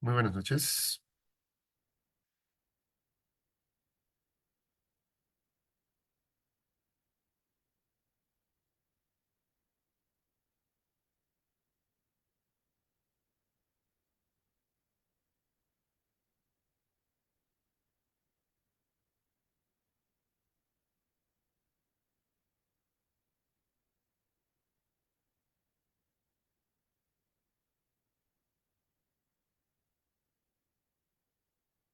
Muy buenas noches.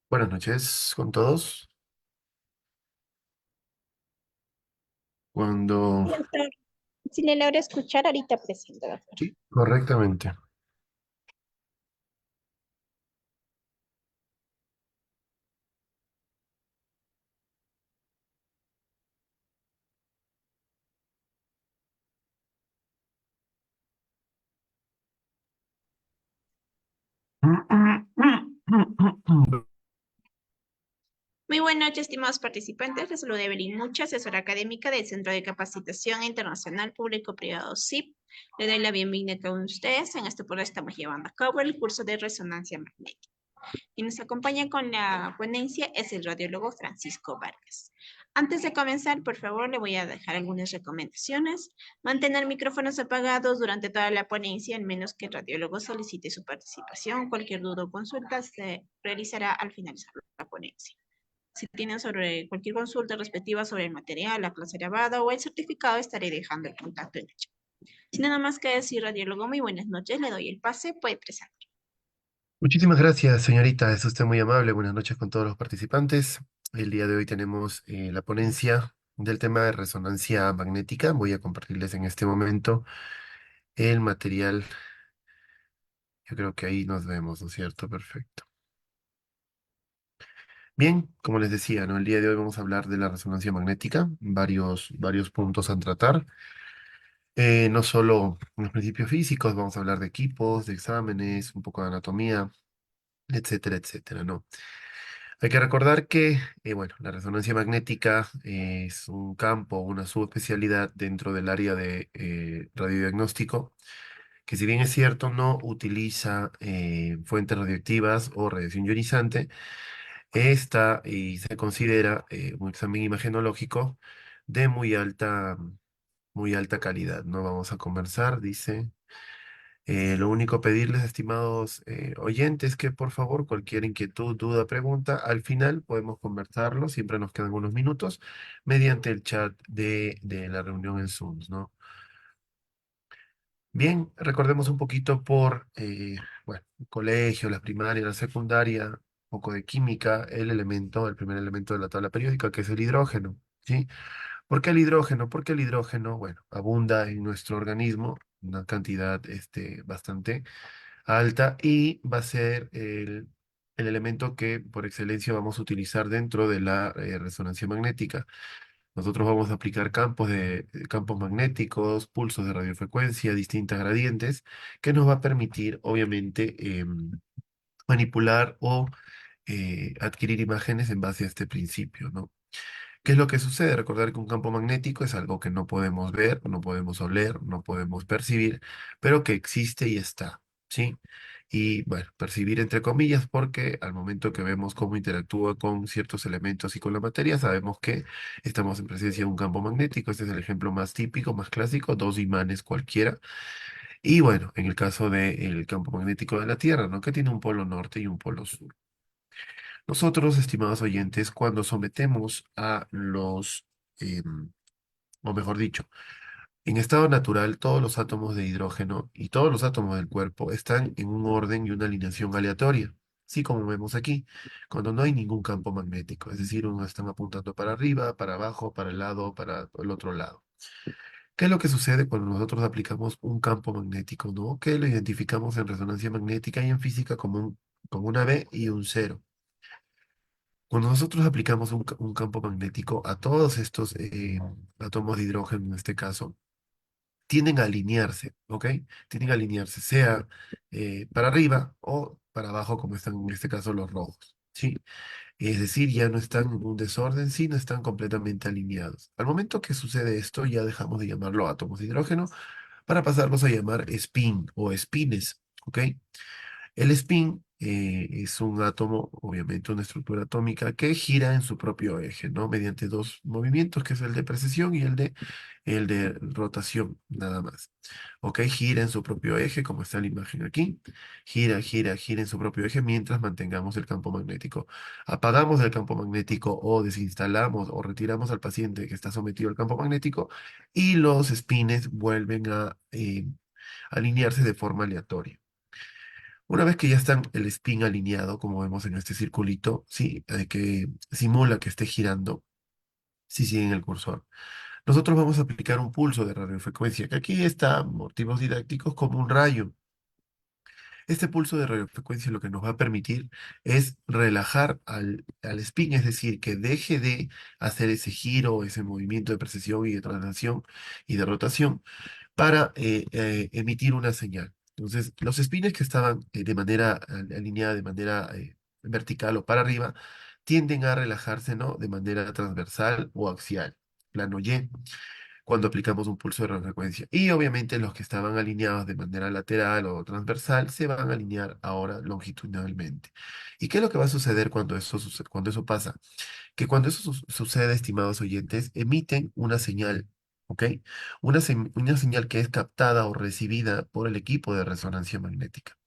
Buenas noches con todos. Cuando... Doctor, si le logra escuchar, ahorita presento, doctor. Sí, correctamente. Muy buenas noches, estimados participantes. Les saluda Evelyn Mucha, asesora académica del Centro de Capacitación Internacional Público-Privado CIP. Le doy la bienvenida a todos ustedes. En este programa estamos llevando a cabo el curso de resonancia magnética. Y nos acompaña con la ponencia es el radiólogo Francisco Vargas. Antes de comenzar, por favor, le voy a dejar algunas recomendaciones. Mantener micrófonos apagados durante toda la ponencia, al menos que el radiólogo solicite su participación. Cualquier duda o consulta se realizará al finalizar la ponencia. Si tienen sobre cualquier consulta respectiva sobre el material, la clase grabada o el certificado, estaré dejando el contacto en el chat. Sin nada más que decir, radiólogo, muy buenas noches. Le doy el pase. Puede presentar. Muchísimas gracias, señorita. Es usted muy amable. Buenas noches con todos los participantes. El día de hoy tenemos la ponencia del tema de resonancia magnética. Voy a compartirles en este momento el material. Yo creo que ahí nos vemos, ¿no es cierto? Perfecto. Bien, como les decía, ¿no? El día de hoy vamos a hablar de la resonancia magnética, varios puntos a tratar. No solo los principios físicos, vamos a hablar de equipos, de exámenes, un poco de anatomía, etcétera, etcétera, ¿no? Hay que recordar que, bueno, la resonancia magnética es un campo, una subespecialidad dentro del área de radiodiagnóstico, que si bien es cierto, no utiliza fuentes radioactivas o radiación ionizante, esta y se considera un examen imagenológico de muy alta calidad. No vamos a conversar, dice. Lo único pedirles, estimados oyentes, que por favor cualquier inquietud, duda, pregunta, al final podemos conversarlo, siempre nos quedan unos minutos, mediante el chat de la reunión en Zoom, ¿no? Bien, recordemos un poquito bueno, el colegio, la primaria, la secundaria, un poco de química, el primer elemento de la tabla periódica, que es el hidrógeno, ¿sí? ¿Por qué el hidrógeno? Porque el hidrógeno, bueno, abunda en nuestro organismo una cantidad bastante alta y va a ser el elemento que por excelencia vamos a utilizar dentro de la resonancia magnética. Nosotros vamos a aplicar campos magnéticos, pulsos de radiofrecuencia, distintas gradientes, que nos va a permitir, obviamente, manipular o adquirir imágenes en base a este principio, ¿no? ¿Qué es lo que sucede? Recordar que un campo magnético es algo que no podemos ver, no podemos oler, no podemos percibir, pero que existe y está, ¿sí? Y bueno, percibir entre comillas porque al momento que vemos cómo interactúa con ciertos elementos y con la materia, sabemos que estamos en presencia de un campo magnético. Este es el ejemplo más típico, más clásico, dos imanes cualquiera. Y bueno, en el caso del campo magnético de la Tierra, ¿no? Que tiene un polo norte y un polo sur. Nosotros, estimados oyentes, cuando sometemos a o mejor dicho, en estado natural, todos los átomos de hidrógeno y todos los átomos del cuerpo están en un orden y una alineación aleatoria, así como vemos aquí, cuando no hay ningún campo magnético, es decir, unos están apuntando para arriba, para abajo, para el lado, para el otro lado. ¿Qué es lo que sucede cuando nosotros aplicamos un campo magnético, no? Que lo identificamos en resonancia magnética y en física como una B y un cero. Cuando nosotros aplicamos un campo magnético a todos estos átomos de hidrógeno, en este caso, tienden a alinearse, ¿ok? Tienden a alinearse, sea para arriba o para abajo, como están en este caso los rojos, ¿sí? Es decir, ya no están en un desorden, sino están completamente alineados. Al momento que sucede esto, ya dejamos de llamarlo átomos de hidrógeno para pasarlos a llamar spin o espines, ¿ok? El spin es un átomo, obviamente una estructura atómica que gira en su propio eje, ¿no? Mediante dos movimientos, que es el de precesión y el de rotación, nada más. ¿Ok? Gira en su propio eje, como está la imagen aquí. Gira, gira, gira en su propio eje mientras mantengamos el campo magnético. Apagamos el campo magnético o desinstalamos o retiramos al paciente que está sometido al campo magnético y los spines vuelven a alinearse de forma aleatoria. Una vez que ya están el spin alineado, como vemos en este circulito, sí, que simula que esté girando, si siguen el cursor. Nosotros vamos a aplicar un pulso de radiofrecuencia, que aquí está, motivos didácticos, como un rayo. Este pulso de radiofrecuencia lo que nos va a permitir es relajar al spin, es decir, que deje de hacer ese giro, ese movimiento de precesión y de traslación y de rotación para emitir una señal. Entonces, los espines que estaban de manera alineada, de manera vertical o para arriba, tienden a relajarse, ¿no? De manera transversal o axial, plano Y, cuando aplicamos un pulso de radiofrecuencia. Y obviamente los que estaban alineados de manera lateral o transversal se van a alinear ahora longitudinalmente. ¿Y qué es lo que va a suceder cuando cuando eso pasa? Que cuando eso sucede, estimados oyentes, emiten una señal, ¿ok? Una señal que es captada o recibida por el equipo de resonancia magnética.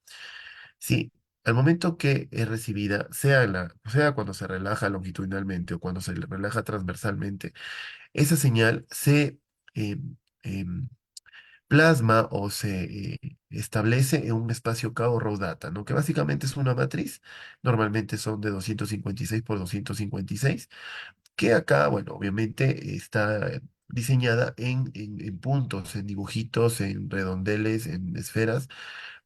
Sí, al momento que es recibida, sea cuando se relaja longitudinalmente o cuando se relaja transversalmente, esa señal se em, em, plasma o se establece en un espacio K o raw data, ¿no? Que básicamente es una matriz, normalmente son de 256 por 256 que acá, bueno, obviamente está diseñada en puntos, en dibujitos, en redondeles, en esferas,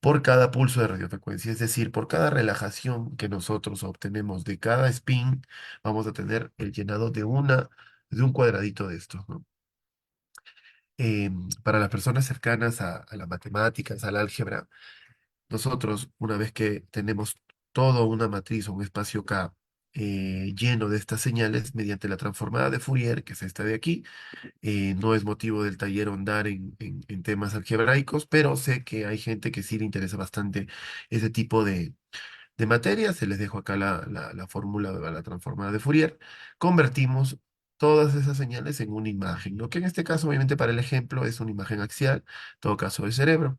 por cada pulso de radiofrecuencia. Es decir, por cada relajación que nosotros obtenemos de cada spin, vamos a tener el llenado de un cuadradito de estos, ¿no? Para las personas cercanas a las matemáticas, al álgebra, nosotros, una vez que tenemos toda una matriz o un espacio K lleno de estas señales mediante la transformada de Fourier, que es esta de aquí, no es motivo del taller ahondar en temas algebraicos, pero sé que hay gente que sí le interesa bastante ese tipo de materias. Se les dejo acá la fórmula de la transformada de Fourier. Convertimos todas esas señales en una imagen, ¿no? Que en este caso, obviamente, para el ejemplo, es una imagen axial, en todo caso de cerebro.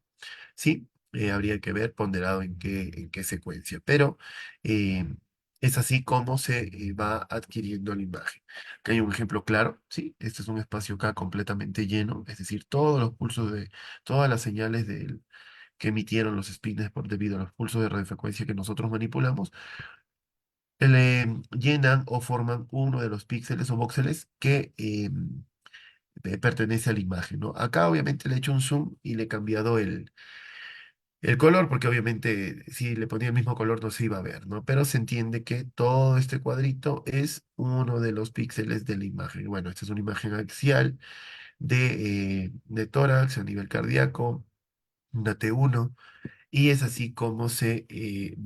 Sí, habría que ver ponderado en qué secuencia, pero eh, es así como se va adquiriendo la imagen. Acá hay un ejemplo claro, sí, este es un espacio K completamente lleno, es decir, todos los pulsos todas las señales que emitieron los spines debido a los pulsos de radiofrecuencia que nosotros manipulamos, llenan o forman uno de los píxeles o voxeles que pertenece a la imagen, ¿no? Acá obviamente le he hecho un zoom y le he cambiado el color, porque obviamente si le ponía el mismo color no se iba a ver, ¿no? Pero se entiende que todo este cuadrito es uno de los píxeles de la imagen. Bueno, esta es una imagen axial de tórax a nivel cardíaco, una T1. Y es así como se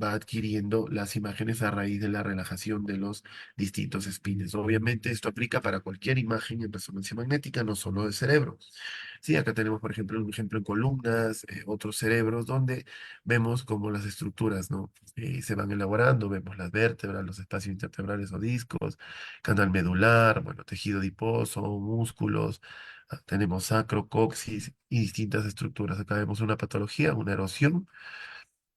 va adquiriendo las imágenes a raíz de la relajación de los distintos espines. Obviamente esto aplica para cualquier imagen en resonancia magnética, no solo del cerebro. Sí, acá tenemos, por ejemplo, un ejemplo en columnas, otros cerebros, donde vemos cómo las estructuras, ¿no? Se van elaborando, vemos las vértebras, los espacios intertemporales o discos, canal medular, bueno, tejido adiposo, músculos, tenemos sacro, coxis y distintas estructuras. Acá vemos una patología, una erosión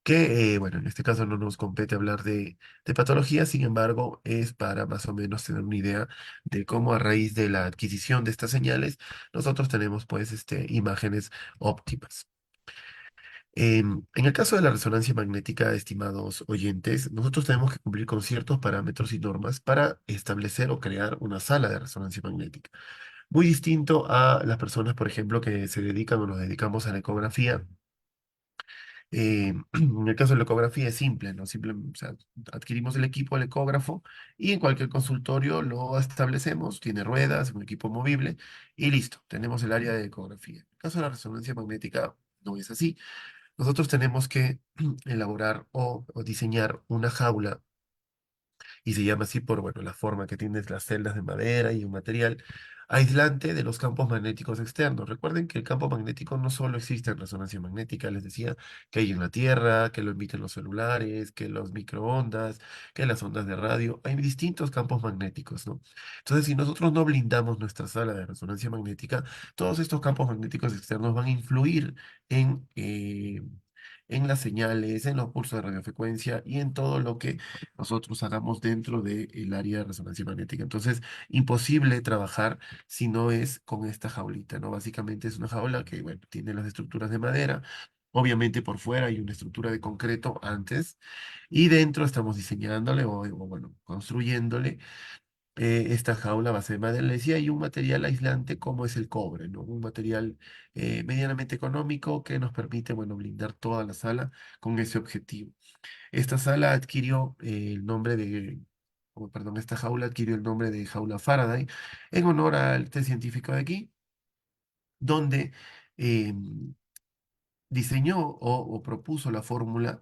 que, bueno, en este caso no nos compete hablar de patología, sin embargo, es para más o menos tener una idea de cómo a raíz de la adquisición de estas señales, nosotros tenemos pues imágenes óptimas. En el caso de la resonancia magnética, estimados oyentes, nosotros tenemos que cumplir con ciertos parámetros y normas para establecer o crear una sala de resonancia magnética. Muy distinto a las personas, por ejemplo, que se dedican o nos dedicamos a la ecografía. En el caso de la ecografía es simple, ¿no? Simple, o sea, adquirimos el equipo, el ecógrafo, y en cualquier consultorio lo establecemos, tiene ruedas, un equipo movible, y listo, tenemos el área de ecografía. En el caso de la resonancia magnética no es así. Nosotros tenemos que elaborar o diseñar una jaula y se llama así por, bueno, la forma que tiene las celdas de madera y un material aislante de los campos magnéticos externos. Recuerden que el campo magnético no solo existe en resonancia magnética, les decía que hay en la Tierra, que lo emiten los celulares, que los microondas, que las ondas de radio, hay distintos campos magnéticos, ¿no? Entonces, si nosotros no blindamos nuestra sala de resonancia magnética, todos estos campos magnéticos externos van a influir en las señales, en los pulsos de radiofrecuencia y en todo lo que nosotros hagamos dentro del área de resonancia magnética. Entonces, imposible trabajar si no es con esta jaulita, ¿no? Básicamente es una jaula que, bueno, tiene las estructuras de madera. Obviamente por fuera hay una estructura de concreto antes y dentro estamos diseñándole bueno, construyéndole esta jaula a base de madera. Le decía, hay un material aislante como es el cobre, ¿no? Un material medianamente económico que nos permite, bueno, blindar toda la sala con ese objetivo. Esta sala adquirió el nombre de, perdón, esta jaula adquirió el nombre de jaula Faraday en honor al este científico de aquí, donde eh, diseñó o propuso la fórmula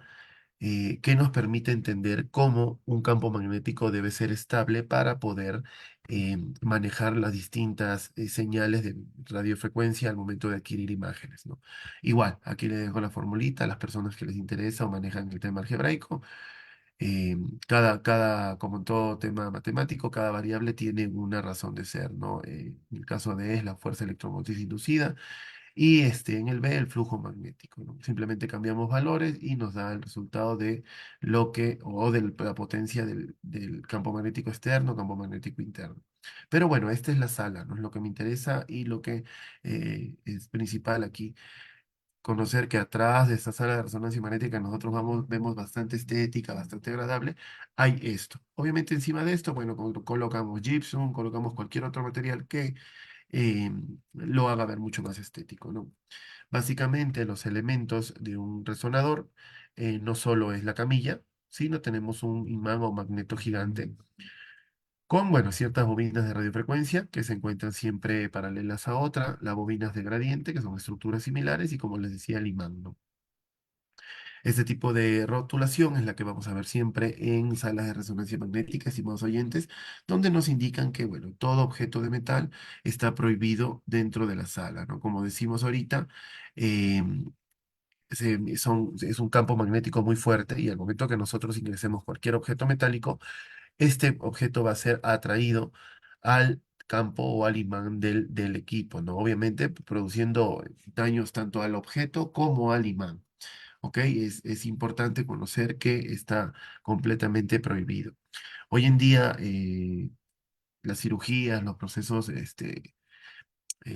que nos permite entender cómo un campo magnético debe ser estable para poder manejar las distintas señales de radiofrecuencia al momento de adquirir imágenes, ¿no? Igual, aquí le dejo la formulita a las personas que les interesa o manejan el tema algebraico. Como en todo tema matemático, cada variable tiene una razón de ser, ¿no? En el caso de E es la fuerza electromotriz inducida y en el B el flujo magnético, ¿no? Simplemente cambiamos valores y nos da el resultado de o de la potencia del campo magnético externo, campo magnético interno. Pero bueno, esta es la sala, ¿no? Es lo que me interesa y lo que es principal aquí conocer que atrás de esta sala de resonancia magnética nosotros vemos bastante estética, bastante agradable, hay esto. Obviamente encima de esto, bueno, colocamos gypsum, colocamos cualquier otro material que eh, lo haga ver mucho más estético, ¿no? Básicamente los elementos de un resonador no solo es la camilla, sino tenemos un imán o magneto gigante con, bueno, ciertas bobinas de radiofrecuencia que se encuentran siempre paralelas a otra, las bobinas de gradiente, que son estructuras similares, y como les decía, el imán, ¿no? Este tipo de rotulación es la que vamos a ver siempre en salas de resonancia magnética, estimados oyentes, donde nos indican que, bueno, todo objeto de metal está prohibido dentro de la sala, ¿no? Como decimos ahorita, eh, es un campo magnético muy fuerte y al momento que nosotros ingresemos cualquier objeto metálico, este objeto va a ser atraído al campo o al imán del equipo, ¿no? Obviamente produciendo daños tanto al objeto como al imán, ¿ok? Es importante conocer que está completamente prohibido. Hoy en día, las cirugías, los procesos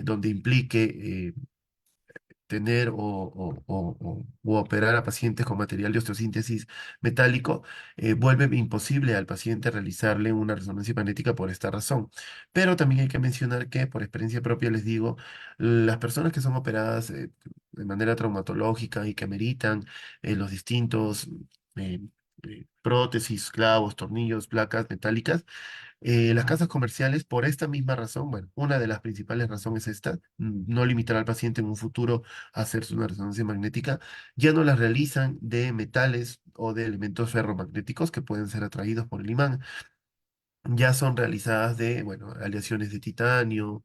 donde implique tener o operar a pacientes con material de osteosíntesis metálico, vuelve imposible al paciente realizarle una resonancia magnética por esta razón. Pero también hay que mencionar que, por experiencia propia, les digo, las personas que son operadas de manera traumatológica y que ameritan los distintos eh, prótesis, clavos, tornillos, placas metálicas, las casas comerciales, por esta misma razón, bueno, una de las principales razones es esta, no limitar al paciente en un futuro a hacerse una resonancia magnética, ya no las realizan de metales o de elementos ferromagnéticos que pueden ser atraídos por el imán, ya son realizadas de, bueno, aleaciones de titanio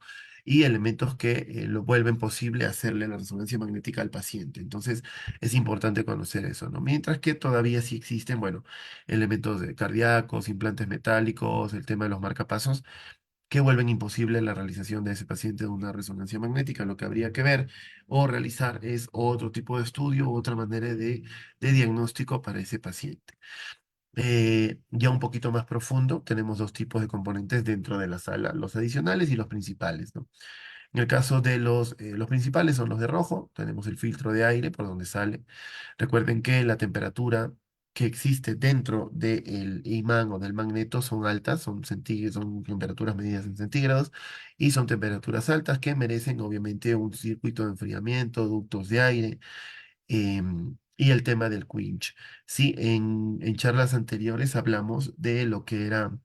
y elementos que lo vuelven posible hacerle la resonancia magnética al paciente. Entonces, es importante conocer eso, ¿no? Mientras que todavía sí existen, bueno, elementos cardíacos, implantes metálicos, el tema de los marcapasos, que vuelven imposible la realización de ese paciente de una resonancia magnética. Lo que habría que ver o realizar es otro tipo de estudio, otra manera de diagnóstico para ese paciente. Ya un poquito más profundo, tenemos dos tipos de componentes dentro de la sala, los adicionales y los principales, ¿no? En el caso de los principales son los de rojo, tenemos el filtro de aire por donde sale. Recuerden que la temperatura que existe dentro del imán o del magneto son altas, son temperaturas medidas en centígrados y son temperaturas altas que merecen obviamente un circuito de enfriamiento, ductos de aire, y el tema del quench. Sí, en charlas anteriores hablamos de lo que era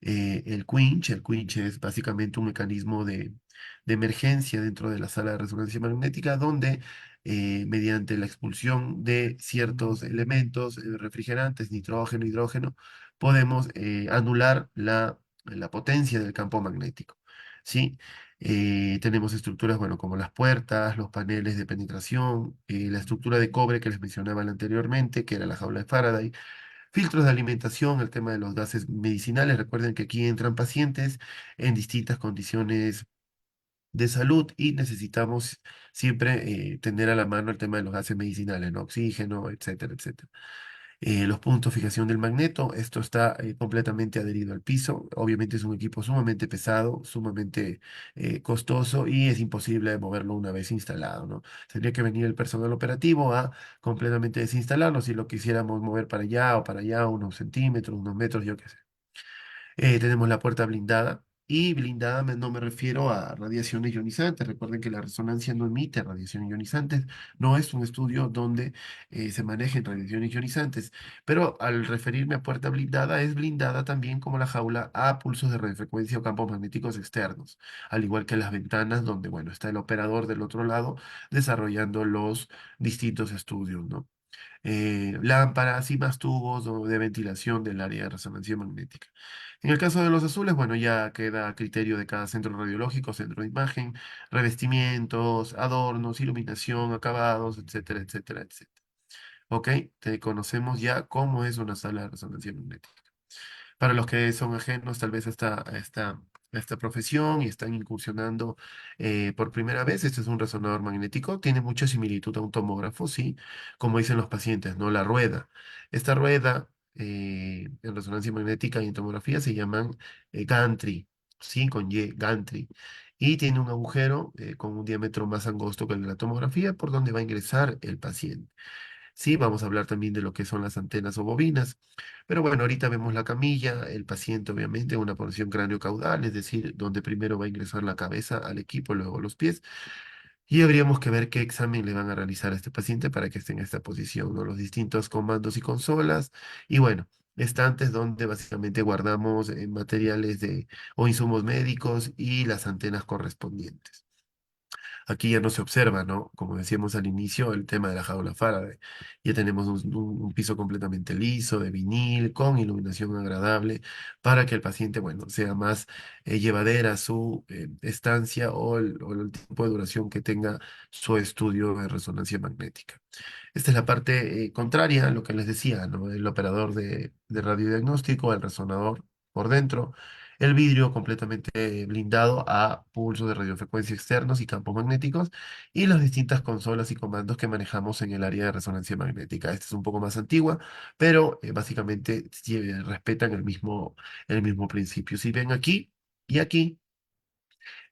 el quench. El quench es básicamente un mecanismo de emergencia dentro de la sala de resonancia magnética donde mediante la expulsión de ciertos elementos, refrigerantes, nitrógeno, hidrógeno, podemos anular la potencia del campo magnético. ¿Sí? Tenemos estructuras, bueno, como las puertas, los paneles de penetración, la estructura de cobre que les mencionaba anteriormente, que era la jaula de Faraday, filtros de alimentación, el tema de los gases medicinales. Recuerden que aquí entran pacientes en distintas condiciones de salud y necesitamos siempre tener a la mano el tema de los gases medicinales, ¿no? Oxígeno, etcétera, etcétera. Los puntos de fijación del magneto, esto está completamente adherido al piso. Obviamente es un equipo sumamente pesado, sumamente costoso y es imposible de moverlo una vez instalado, ¿no? Tendría que venir el personal operativo a completamente desinstalarlo si lo quisiéramos mover para allá, unos centímetros, unos metros, yo qué sé. Tenemos la puerta blindada. Y blindada no me refiero a radiaciones ionizantes. Recuerden que la resonancia no emite radiaciones ionizantes. No es un estudio donde se manejen radiaciones ionizantes. Pero al referirme a puerta blindada, es blindada también como la jaula a pulsos de radiofrecuencia o campos magnéticos externos. Al igual que las ventanas donde, bueno, está el operador del otro lado desarrollando los distintos estudios, ¿no? Lámparas y más tubos de ventilación del área de resonancia magnética. En el caso de los azules, bueno, ya queda a criterio de cada centro radiológico, centro de imagen, revestimientos, adornos, iluminación, acabados, etcétera, etcétera, etcétera. ¿Ok? Te conocemos ya cómo es una sala de resonancia magnética. Para los que son ajenos tal vez a esta profesión y están incursionando por primera vez, este es un resonador magnético, tiene mucha similitud a un tomógrafo, sí, como dicen los pacientes, ¿no? La rueda. Esta rueda en resonancia magnética y en tomografía se llaman gantry, sí, con Y, gantry. Y tiene un agujero con un diámetro más angosto que el de la tomografía por donde va a ingresar el paciente. Sí, vamos a hablar también de lo que son las antenas o bobinas. Pero bueno, ahorita vemos la camilla, el paciente obviamente, una porción cráneo-caudal, es decir, donde primero va a ingresar la cabeza al equipo, luego los pies. Y habríamos que ver qué examen le van a realizar a este paciente para que esté en esta posición, ¿no? Los distintos comandos y consolas. Y bueno, estantes donde básicamente guardamos materiales o insumos médicos y las antenas correspondientes. Aquí ya no se observa, ¿no? Como decíamos al inicio, el tema de la jaula Faraday. Ya tenemos un piso completamente liso, de vinil, con iluminación agradable, para que el paciente, bueno, sea más llevadera su estancia o el tiempo de duración que tenga su estudio de resonancia magnética. Esta es la parte contraria a lo que les decía, ¿no? El operador de radiodiagnóstico, el resonador por dentro, el vidrio completamente blindado a pulsos de radiofrecuencia externos y campos magnéticos, y las distintas consolas y comandos que manejamos en el área de resonancia magnética. Esta es un poco más antigua, pero básicamente sí, respetan el mismo principio. Si ven aquí y aquí,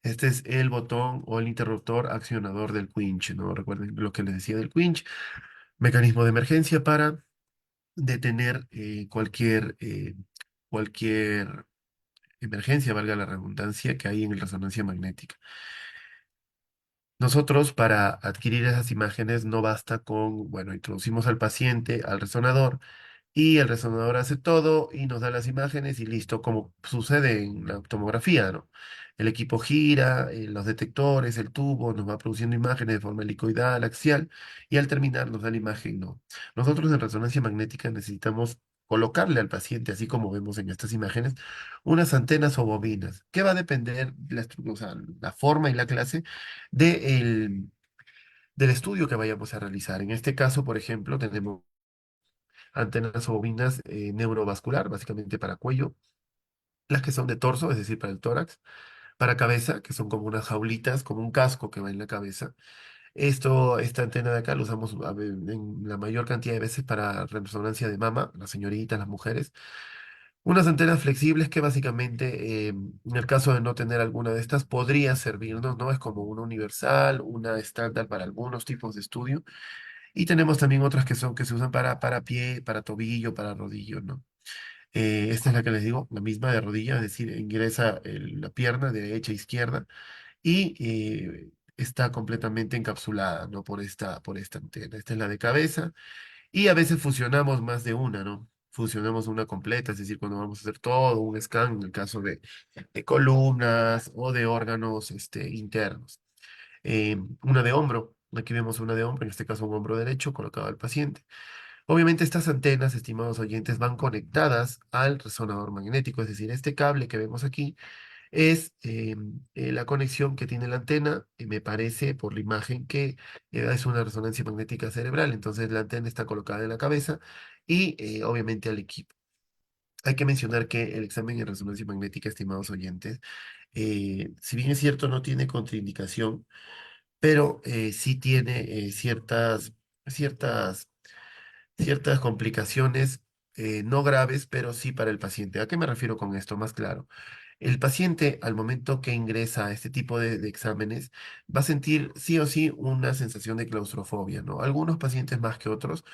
Este es el botón o el interruptor accionador del quench, ¿no? Recuerden lo que les decía del quench, mecanismo de emergencia para detener cualquier emergencia, valga la redundancia, que hay en la resonancia magnética. Nosotros para adquirir esas imágenes no basta con, bueno, introducimos al paciente al resonador y el resonador hace todo y nos da las imágenes y listo, como sucede en la tomografía, ¿no? El equipo gira, los detectores, el tubo, nos va produciendo imágenes de forma helicoidal, axial, y al terminar nos da la imagen, ¿no? Nosotros en resonancia magnética necesitamos colocarle al paciente, así como vemos en estas imágenes, unas antenas o bobinas, que va a depender o sea, la forma y la clase de del estudio que vayamos a realizar. En este caso, por ejemplo, tenemos antenas o bobinas neurovascular, básicamente para cuello, las que son de torso, es decir, para el tórax, para cabeza, que son como unas jaulitas, como un casco que va en la cabeza. Esta antena de acá lo usamos en la mayor cantidad de veces para resonancia de mama, las señoritas, las mujeres. Unas antenas flexibles que básicamente, en el caso de no tener alguna de estas, podría servirnos, ¿no? Es como una universal, una estándar para algunos tipos de estudio. Y tenemos también otras que se usan para pie, para tobillo, para rodillo, ¿no? Esta es la que les digo, la misma de rodilla, es decir, ingresa la pierna de derecha a izquierda y está completamente encapsulada, ¿no? Por esta antena. Esta es la de cabeza y a veces fusionamos más de una, ¿no? Fusionamos una completa, es decir, cuando vamos a hacer todo un scan, en el caso de columnas o de órganos internos. Una de hombro, aquí vemos una de hombro, en este caso un hombro derecho colocado al paciente. Obviamente estas antenas, estimados oyentes, van conectadas al resonador magnético, es decir, este cable que vemos aquí es la conexión que tiene la antena, me parece por la imagen que es una resonancia magnética cerebral, entonces la antena está colocada en la cabeza y obviamente al equipo. Hay que mencionar que el examen en resonancia magnética, estimados oyentes, si bien es cierto, no tiene contraindicación, pero sí tiene ciertas ciertas complicaciones no graves, pero sí para el paciente. ¿A qué me refiero con esto? Más claro. El paciente, al momento que ingresa a este tipo de exámenes, va a sentir sí o sí una sensación de claustrofobia, ¿no? Algunos pacientes más que otros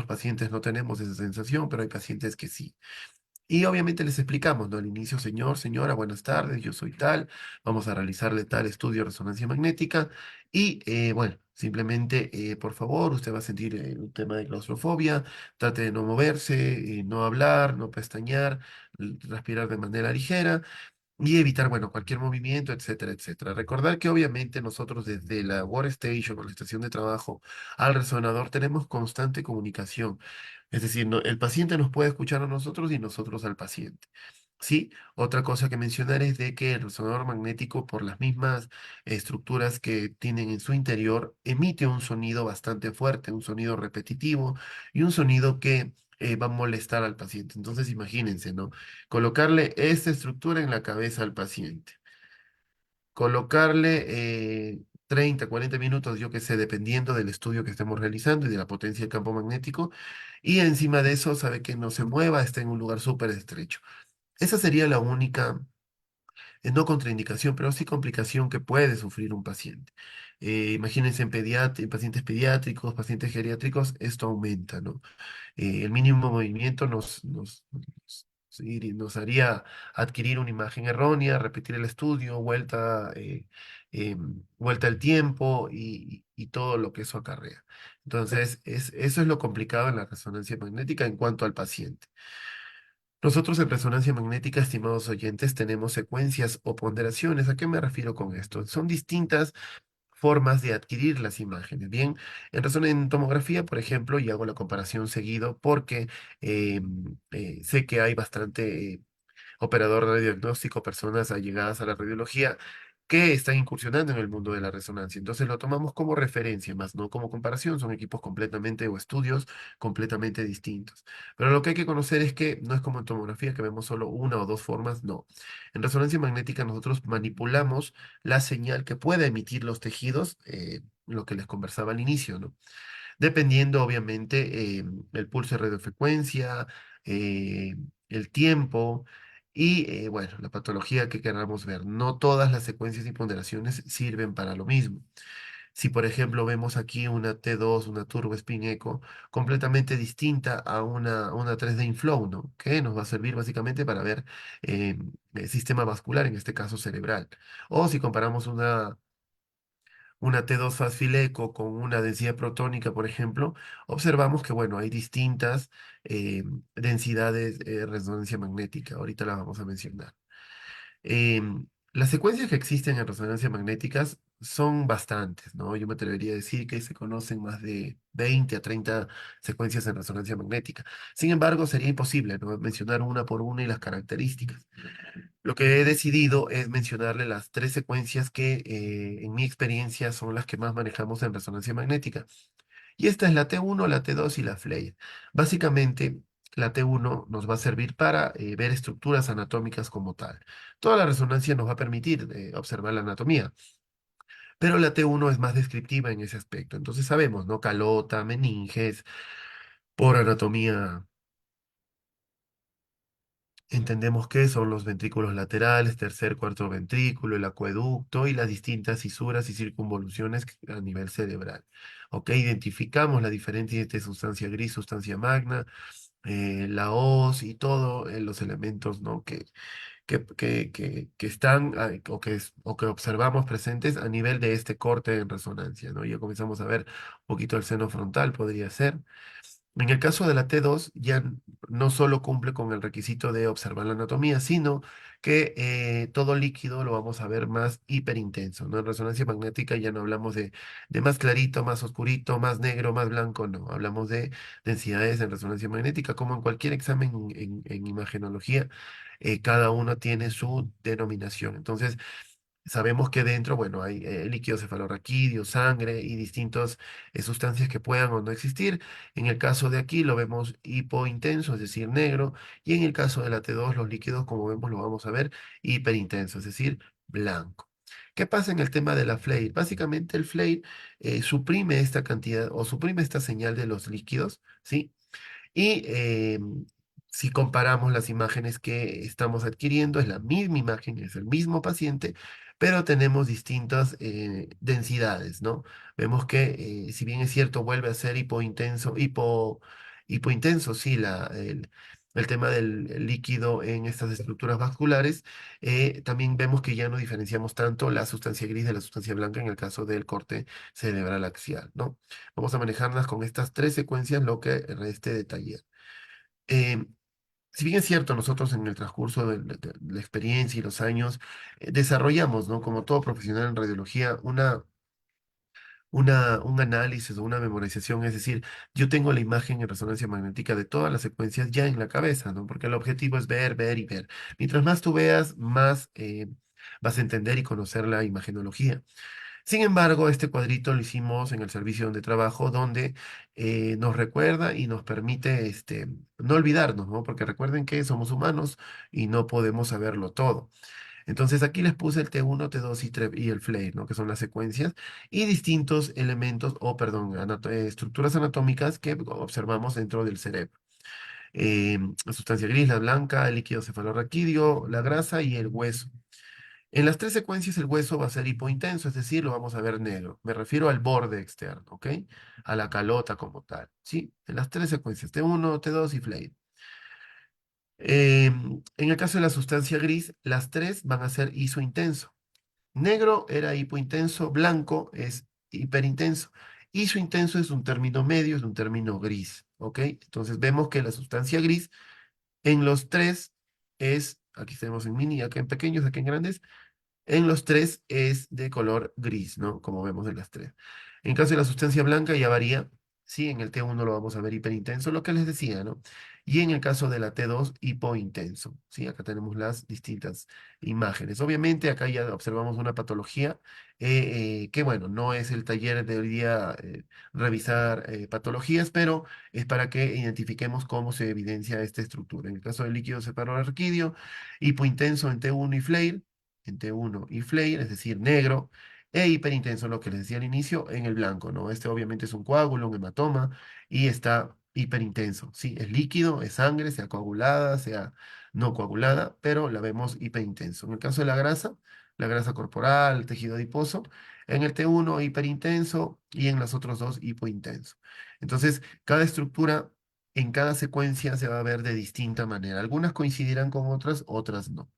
pacientes no tenemos esa sensación, pero hay pacientes que sí. Y obviamente les explicamos, ¿no? Al inicio, señor, señora, buenas tardes, yo soy tal, vamos a realizarle tal estudio de resonancia magnética y, bueno, simplemente, por favor, usted va a sentir un tema de claustrofobia, trate de no moverse, no hablar, no pestañear, respirar de manera ligera y evitar, bueno, cualquier movimiento, etcétera, etcétera. Recordar que obviamente nosotros desde la workstation o la estación de trabajo al resonador tenemos constante comunicación. Es decir, el paciente nos puede escuchar a nosotros y nosotros al paciente. Sí, otra cosa que mencionar es de que el resonador magnético, por las mismas estructuras que tienen en su interior, emite un sonido bastante fuerte, un sonido repetitivo y un sonido que va a molestar al paciente. Entonces, imagínense, ¿no? Colocarle esta estructura en la cabeza al paciente. Colocarle 30, 40 minutos, yo qué sé, dependiendo del estudio que estemos realizando y de la potencia del campo magnético. Y encima de eso, sabe que no se mueva, está en un lugar súper estrecho. Esa sería la única, no contraindicación, pero sí complicación que puede sufrir un paciente. Imagínense en pacientes pediátricos, pacientes geriátricos, esto aumenta, ¿no? El mínimo movimiento nos haría adquirir una imagen errónea, repetir el estudio, vuelta al tiempo y todo lo que eso acarrea. Entonces, eso es lo complicado en la resonancia magnética en cuanto al paciente. Nosotros en resonancia magnética, estimados oyentes, tenemos secuencias o ponderaciones. ¿A qué me refiero con esto? Son distintas formas de adquirir las imágenes. Bien, en tomografía, por ejemplo, y hago la comparación seguido porque eh, sé que hay bastante operador radiodiagnóstico, personas allegadas a la radiología que están incursionando en el mundo de la resonancia. Entonces lo tomamos como referencia, más no como comparación, son equipos completamente o estudios completamente distintos. Pero lo que hay que conocer es que no es como en tomografía que vemos solo una o dos formas, no. En resonancia magnética nosotros manipulamos la señal que puede emitir los tejidos, lo que les conversaba al inicio, ¿no? Dependiendo obviamente el pulso de radiofrecuencia, eh, el tiempo y, bueno, la patología que queramos ver. No todas las secuencias y ponderaciones sirven para lo mismo. Si, por ejemplo, vemos aquí una T2, una Turbo Spin Echo, completamente distinta a una 3D Inflow, ¿no? Que nos va a servir básicamente para ver el sistema vascular, en este caso cerebral. O si comparamos una T2 Fast Field Echo con una densidad protónica, por ejemplo, observamos que, bueno, hay distintas densidades de resonancia magnética. Ahorita las vamos a mencionar. Las secuencias que existen en resonancia magnéticas son bastantes, ¿no? Yo me atrevería a decir que se conocen más de 20 a 30 secuencias en resonancia magnética. Sin embargo, sería imposible, ¿no? Mencionar una por una y las características. Lo que he decidido es mencionarle las tres secuencias que, en mi experiencia, son las que más manejamos en resonancia magnética. Y esta es la T1, la T2 y la FLEIR. Básicamente, la T1 nos va a servir para ver estructuras anatómicas como tal. Toda la resonancia nos va a permitir observar la anatomía, pero la T1 es más descriptiva en ese aspecto. Entonces sabemos, ¿no? Calota, meninges, por anatomía entendemos que son los ventrículos laterales, tercer, cuarto ventrículo, el acueducto y las distintas fisuras y circunvoluciones a nivel cerebral. Ok, identificamos la diferencia entre sustancia gris, sustancia magna, la hoz y todos los elementos, ¿no? que están o que observamos presentes a nivel de este corte en resonancia, ¿no? Ya comenzamos a ver un poquito el seno frontal, podría ser. En el caso de la T2, ya no solo cumple con el requisito de observar la anatomía, sino que todo líquido lo vamos a ver más hiperintenso, ¿no? En resonancia magnética ya no hablamos de más clarito, más oscurito, más negro, más blanco, no. Hablamos de densidades en resonancia magnética, como en cualquier examen en imagenología, cada uno tiene su denominación. Entonces, sabemos que dentro, bueno, hay líquido cefalorraquídeo, sangre y distintas sustancias que puedan o no existir. En el caso de aquí lo vemos hipointenso, es decir, negro, y en el caso de la T2 los líquidos, como vemos, lo vamos a ver hiperintenso, es decir, blanco. ¿Qué pasa en el tema de la FLAIR? Básicamente el FLAIR suprime esta cantidad o suprime esta señal de los líquidos, ¿sí? Y si comparamos las imágenes que estamos adquiriendo, es la misma imagen, es el mismo paciente, pero tenemos distintas densidades, ¿no? Vemos que, si bien es cierto, vuelve a ser hipointenso, sí, el tema del líquido en estas estructuras vasculares, también vemos que ya no diferenciamos tanto la sustancia gris de la sustancia blanca en el caso del corte cerebral axial, ¿no? Vamos a manejarlas con estas tres secuencias, lo que reste de taller. Eh, si bien es cierto, nosotros en el transcurso de la experiencia y los años desarrollamos, ¿no? Como todo profesional en radiología, un análisis o una memorización, es decir, yo tengo la imagen en resonancia magnética de todas las secuencias ya en la cabeza, ¿no? Porque el objetivo es ver, ver y ver. Mientras más tú veas, más vas a entender y conocer la imagenología. Sin embargo, este cuadrito lo hicimos en el servicio donde trabajo, donde nos recuerda y nos permite no olvidarnos, ¿no? Porque recuerden que somos humanos y no podemos saberlo todo. Entonces aquí les puse el T1, T2 y el FLAIR, ¿no? Que son las secuencias y distintos elementos, o perdón, estructuras anatómicas que observamos dentro del cerebro. La sustancia gris, la blanca, el líquido cefalorraquídeo, la grasa y el hueso. En las tres secuencias el hueso va a ser hipointenso, es decir, lo vamos a ver negro. Me refiero al borde externo, ¿ok? A la calota como tal, ¿sí? En las tres secuencias, T1, T2 y FLAIR. En el caso de la sustancia gris, las tres van a ser isointenso. Negro era hipointenso, blanco es hiperintenso. Isointenso es un término medio, es un término gris, ¿ok? Entonces vemos que la sustancia gris en los tres es, aquí tenemos en mini, acá en pequeños, acá en grandes, en los tres es de color gris, ¿no? Como vemos en las tres. En caso de la sustancia blanca ya varía. Sí, en el T1 lo vamos a ver hiperintenso, lo que les decía, ¿no? Y en el caso de la T2, hipointenso. Sí, acá tenemos las distintas imágenes. Obviamente acá ya observamos una patología que, bueno, no es el taller de hoy día revisar patologías, pero es para que identifiquemos cómo se evidencia esta estructura. En el caso del líquido cefalorraquídeo, hipointenso en T1 y FLAIR, en T1 y FLAIR, es decir, negro, e hiperintenso, lo que les decía al inicio, en el blanco, ¿no? Este obviamente es un coágulo, un hematoma, y está hiperintenso, ¿sí? Es líquido, es sangre, sea coagulada, sea no coagulada, pero la vemos hiperintenso. En el caso de la grasa corporal, el tejido adiposo, en el T1 hiperintenso y en los otros dos hipointenso. Entonces, cada estructura en cada secuencia se va a ver de distinta manera. Algunas coincidirán con otras, otras no.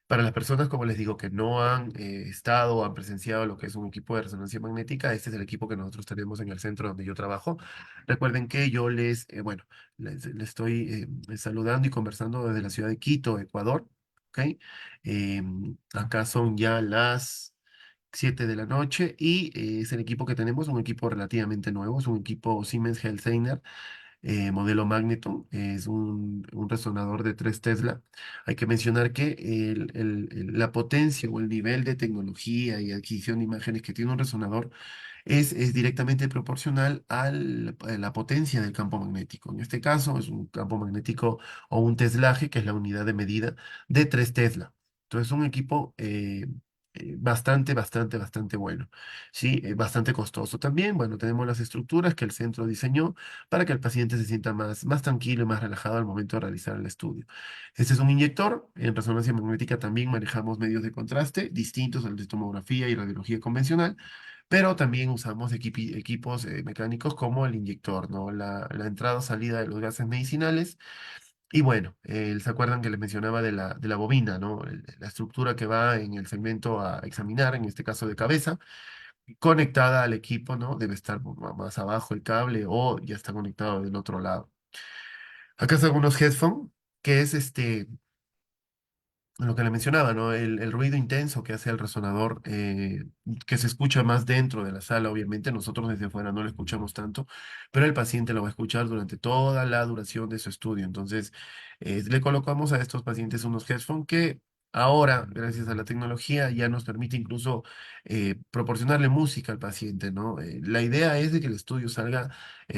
Para las personas, como les digo, que no han estado o han presenciado lo que es un equipo de resonancia magnética, este es el equipo que nosotros tenemos en el centro donde yo trabajo. Recuerden que yo bueno, les estoy saludando y conversando desde la ciudad de Quito, Ecuador. ¿Ok? Acá son ya las 7 de la noche y es el equipo que tenemos, un equipo relativamente nuevo, es un equipo Siemens Healthineers modelo Magneton, es un resonador de 3 Tesla. Hay que mencionar que la potencia o el nivel de tecnología y adquisición de imágenes que tiene un resonador es directamente proporcional a la potencia del campo magnético. En este caso es un campo magnético o un teslaje, que es la unidad de medida de 3 Tesla. Entonces es un equipo bastante bueno. Sí, bastante costoso también. Bueno, tenemos las estructuras que el centro diseñó para que el paciente se sienta más tranquilo y más relajado al momento de realizar el estudio. Este es un inyector. En resonancia magnética también manejamos medios de contraste distintos al de tomografía y radiología convencional, pero también usamos equipos mecánicos como el inyector, ¿no? La entrada o salida de los gases medicinales. Y bueno, ¿se acuerdan que les mencionaba de la bobina, ¿no? La estructura que va en el segmento a examinar, en este caso de cabeza, conectada al equipo, ¿no? Debe estar más abajo el cable o ya está conectado del otro lado. Acá están algunos headphones, que es lo que le mencionaba, ¿no? El ruido intenso que hace el resonador, que se escucha más dentro de la sala, obviamente, nosotros desde afuera no lo escuchamos tanto, pero el paciente lo va a escuchar durante toda la duración de su estudio. Entonces, le colocamos a estos pacientes unos headphones que ahora, gracias a la tecnología, ya nos permite incluso proporcionarle música al paciente, ¿no? La idea es de que el estudio salga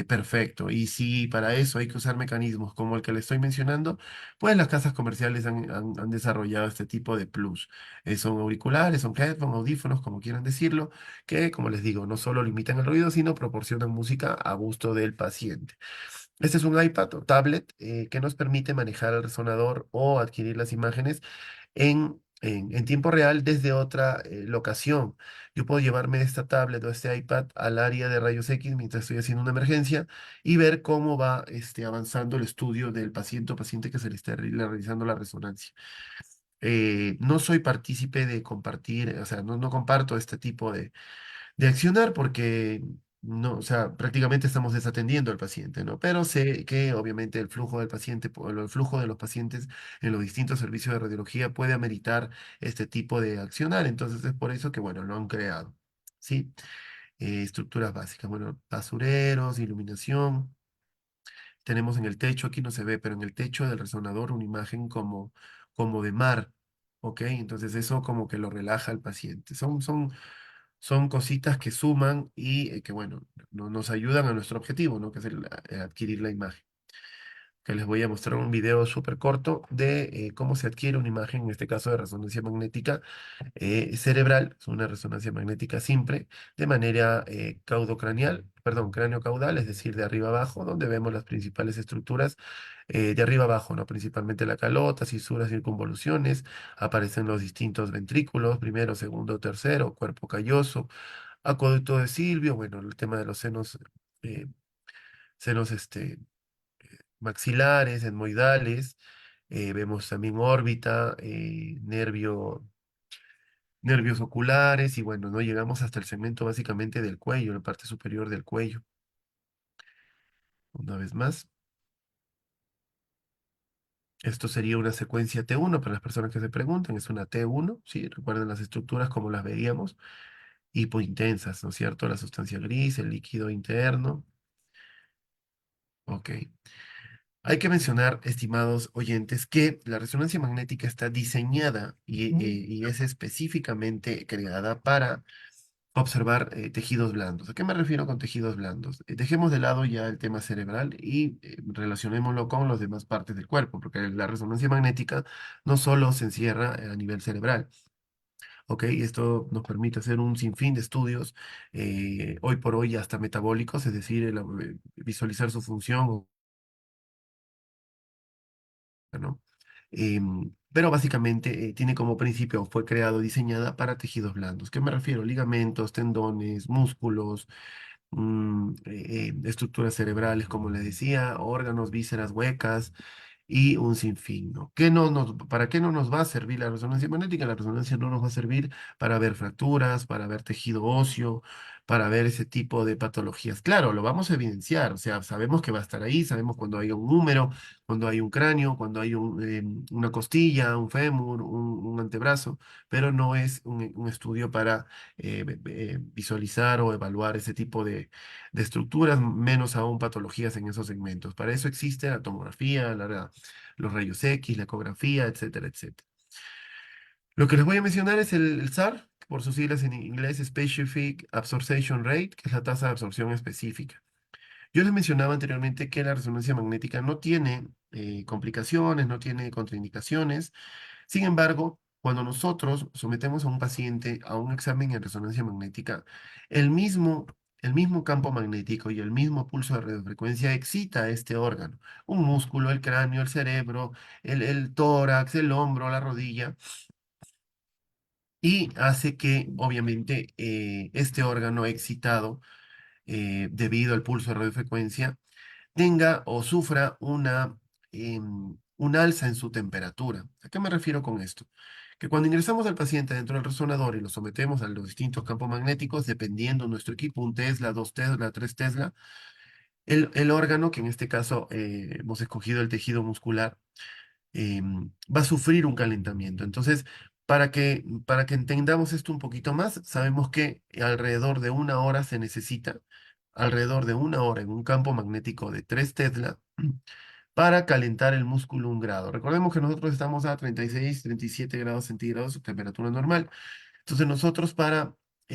perfecto, y si para eso hay que usar mecanismos como el que le estoy mencionando, pues las casas comerciales han desarrollado este tipo de plus. Son auriculares, son headphones, audífonos, como quieran decirlo, que, como les digo, no solo limitan el ruido, sino proporcionan música a gusto del paciente. Este es un iPad o tablet que nos permite manejar el resonador o adquirir las imágenes en tiempo real desde otra locación. Yo puedo llevarme esta tablet o este iPad al área de rayos X mientras estoy haciendo una emergencia y ver cómo va avanzando el estudio del paciente o paciente que se le está realizando la resonancia. No soy partícipe de compartir, o sea, no comparto este tipo de accionar porque no, o sea, prácticamente estamos desatendiendo al paciente, ¿no? Pero sé que obviamente el flujo del paciente, el flujo de los pacientes en los distintos servicios de radiología puede ameritar este tipo de accionar, entonces es por eso que, bueno, lo han creado, ¿sí? Estructuras básicas, bueno, basureros, iluminación. Tenemos en el techo, aquí no se ve, pero en el techo del resonador una imagen como de mar, ¿ok? Entonces eso como que lo relaja al paciente. Son cositas que suman y que, bueno, nos ayudan a nuestro objetivo, ¿no? Que es adquirir la imagen. Que les voy a mostrar un video súper corto de cómo se adquiere una imagen, en este caso de resonancia magnética cerebral, es una resonancia magnética simple, de manera caudocraneal, perdón, cráneo-caudal, es decir, de arriba abajo, donde vemos las principales estructuras de arriba abajo, ¿no? Principalmente la calota, cisuras, circunvoluciones, aparecen los distintos ventrículos, primero, segundo, tercero, cuerpo calloso, acueducto de Silvio, bueno, el tema de los senos, senos maxilares, etmoidales, vemos también órbita, nervios oculares y bueno, no llegamos hasta el segmento básicamente del cuello, la parte superior del cuello. Una vez más, esto sería una secuencia T1 para las personas que se preguntan, es una T1, ¿sí? Recuerden las estructuras como las veíamos, hipointensas, ¿no es cierto? La sustancia gris, el líquido interno. Ok. Hay que mencionar, estimados oyentes, que la resonancia magnética está diseñada y es específicamente creada para observar tejidos blandos. ¿A qué me refiero con tejidos blandos? Dejemos de lado ya el tema cerebral y relacionémoslo con las demás partes del cuerpo, porque la resonancia magnética no solo se encierra a nivel cerebral. ¿ok? Esto nos permite hacer un sinfín de estudios, hoy por hoy hasta metabólicos, es decir, visualizar su función, ¿no? Pero básicamente tiene como principio, fue creado, diseñada para tejidos blandos. ¿Qué me refiero? Ligamentos, tendones, músculos, estructuras cerebrales, como les decía, órganos, vísceras huecas y un sinfín, ¿no? ¿Para qué no nos va a servir la resonancia magnética? La resonancia no nos va a servir para ver fracturas, para ver tejido óseo, para ver ese tipo de patologías. Claro, lo vamos a evidenciar, o sea, sabemos que va a estar ahí, sabemos cuando hay un húmero, cuando hay un cráneo, cuando hay una costilla, un fémur, un antebrazo, pero no es un estudio para visualizar o evaluar ese tipo de estructuras, menos aún patologías en esos segmentos. Para eso existe la tomografía, los rayos X, la ecografía, etcétera, etcétera. Lo que les voy a mencionar es el SAR, por sus siglas en inglés, Specific Absorption Rate, que es la tasa de absorción específica. Yo les mencionaba anteriormente que la resonancia magnética no tiene complicaciones, no tiene contraindicaciones. Sin embargo, cuando nosotros sometemos a un paciente a un examen en resonancia magnética, el mismo, el mismo campo magnético y el mismo pulso de radiofrecuencia excita este órgano, un músculo, el cráneo, el cerebro, el tórax, el hombro, la rodilla, y hace que, obviamente, este órgano excitado, debido al pulso de radiofrecuencia, tenga o sufra un alza en su temperatura. ¿A qué me refiero con esto? Que cuando ingresamos al paciente dentro del resonador y lo sometemos a los distintos campos magnéticos, dependiendo nuestro equipo, un Tesla, 2 Tesla, 3 Tesla, el órgano, que en este caso hemos escogido el tejido muscular, va a sufrir un calentamiento. Entonces, para que entendamos esto un poquito más, sabemos que alrededor de una hora se necesita, alrededor de una hora en un campo magnético de 3 Tesla, para calentar el músculo 1 grado. Recordemos que nosotros estamos a 36, 37 grados centígrados, su temperatura normal. Entonces nosotros para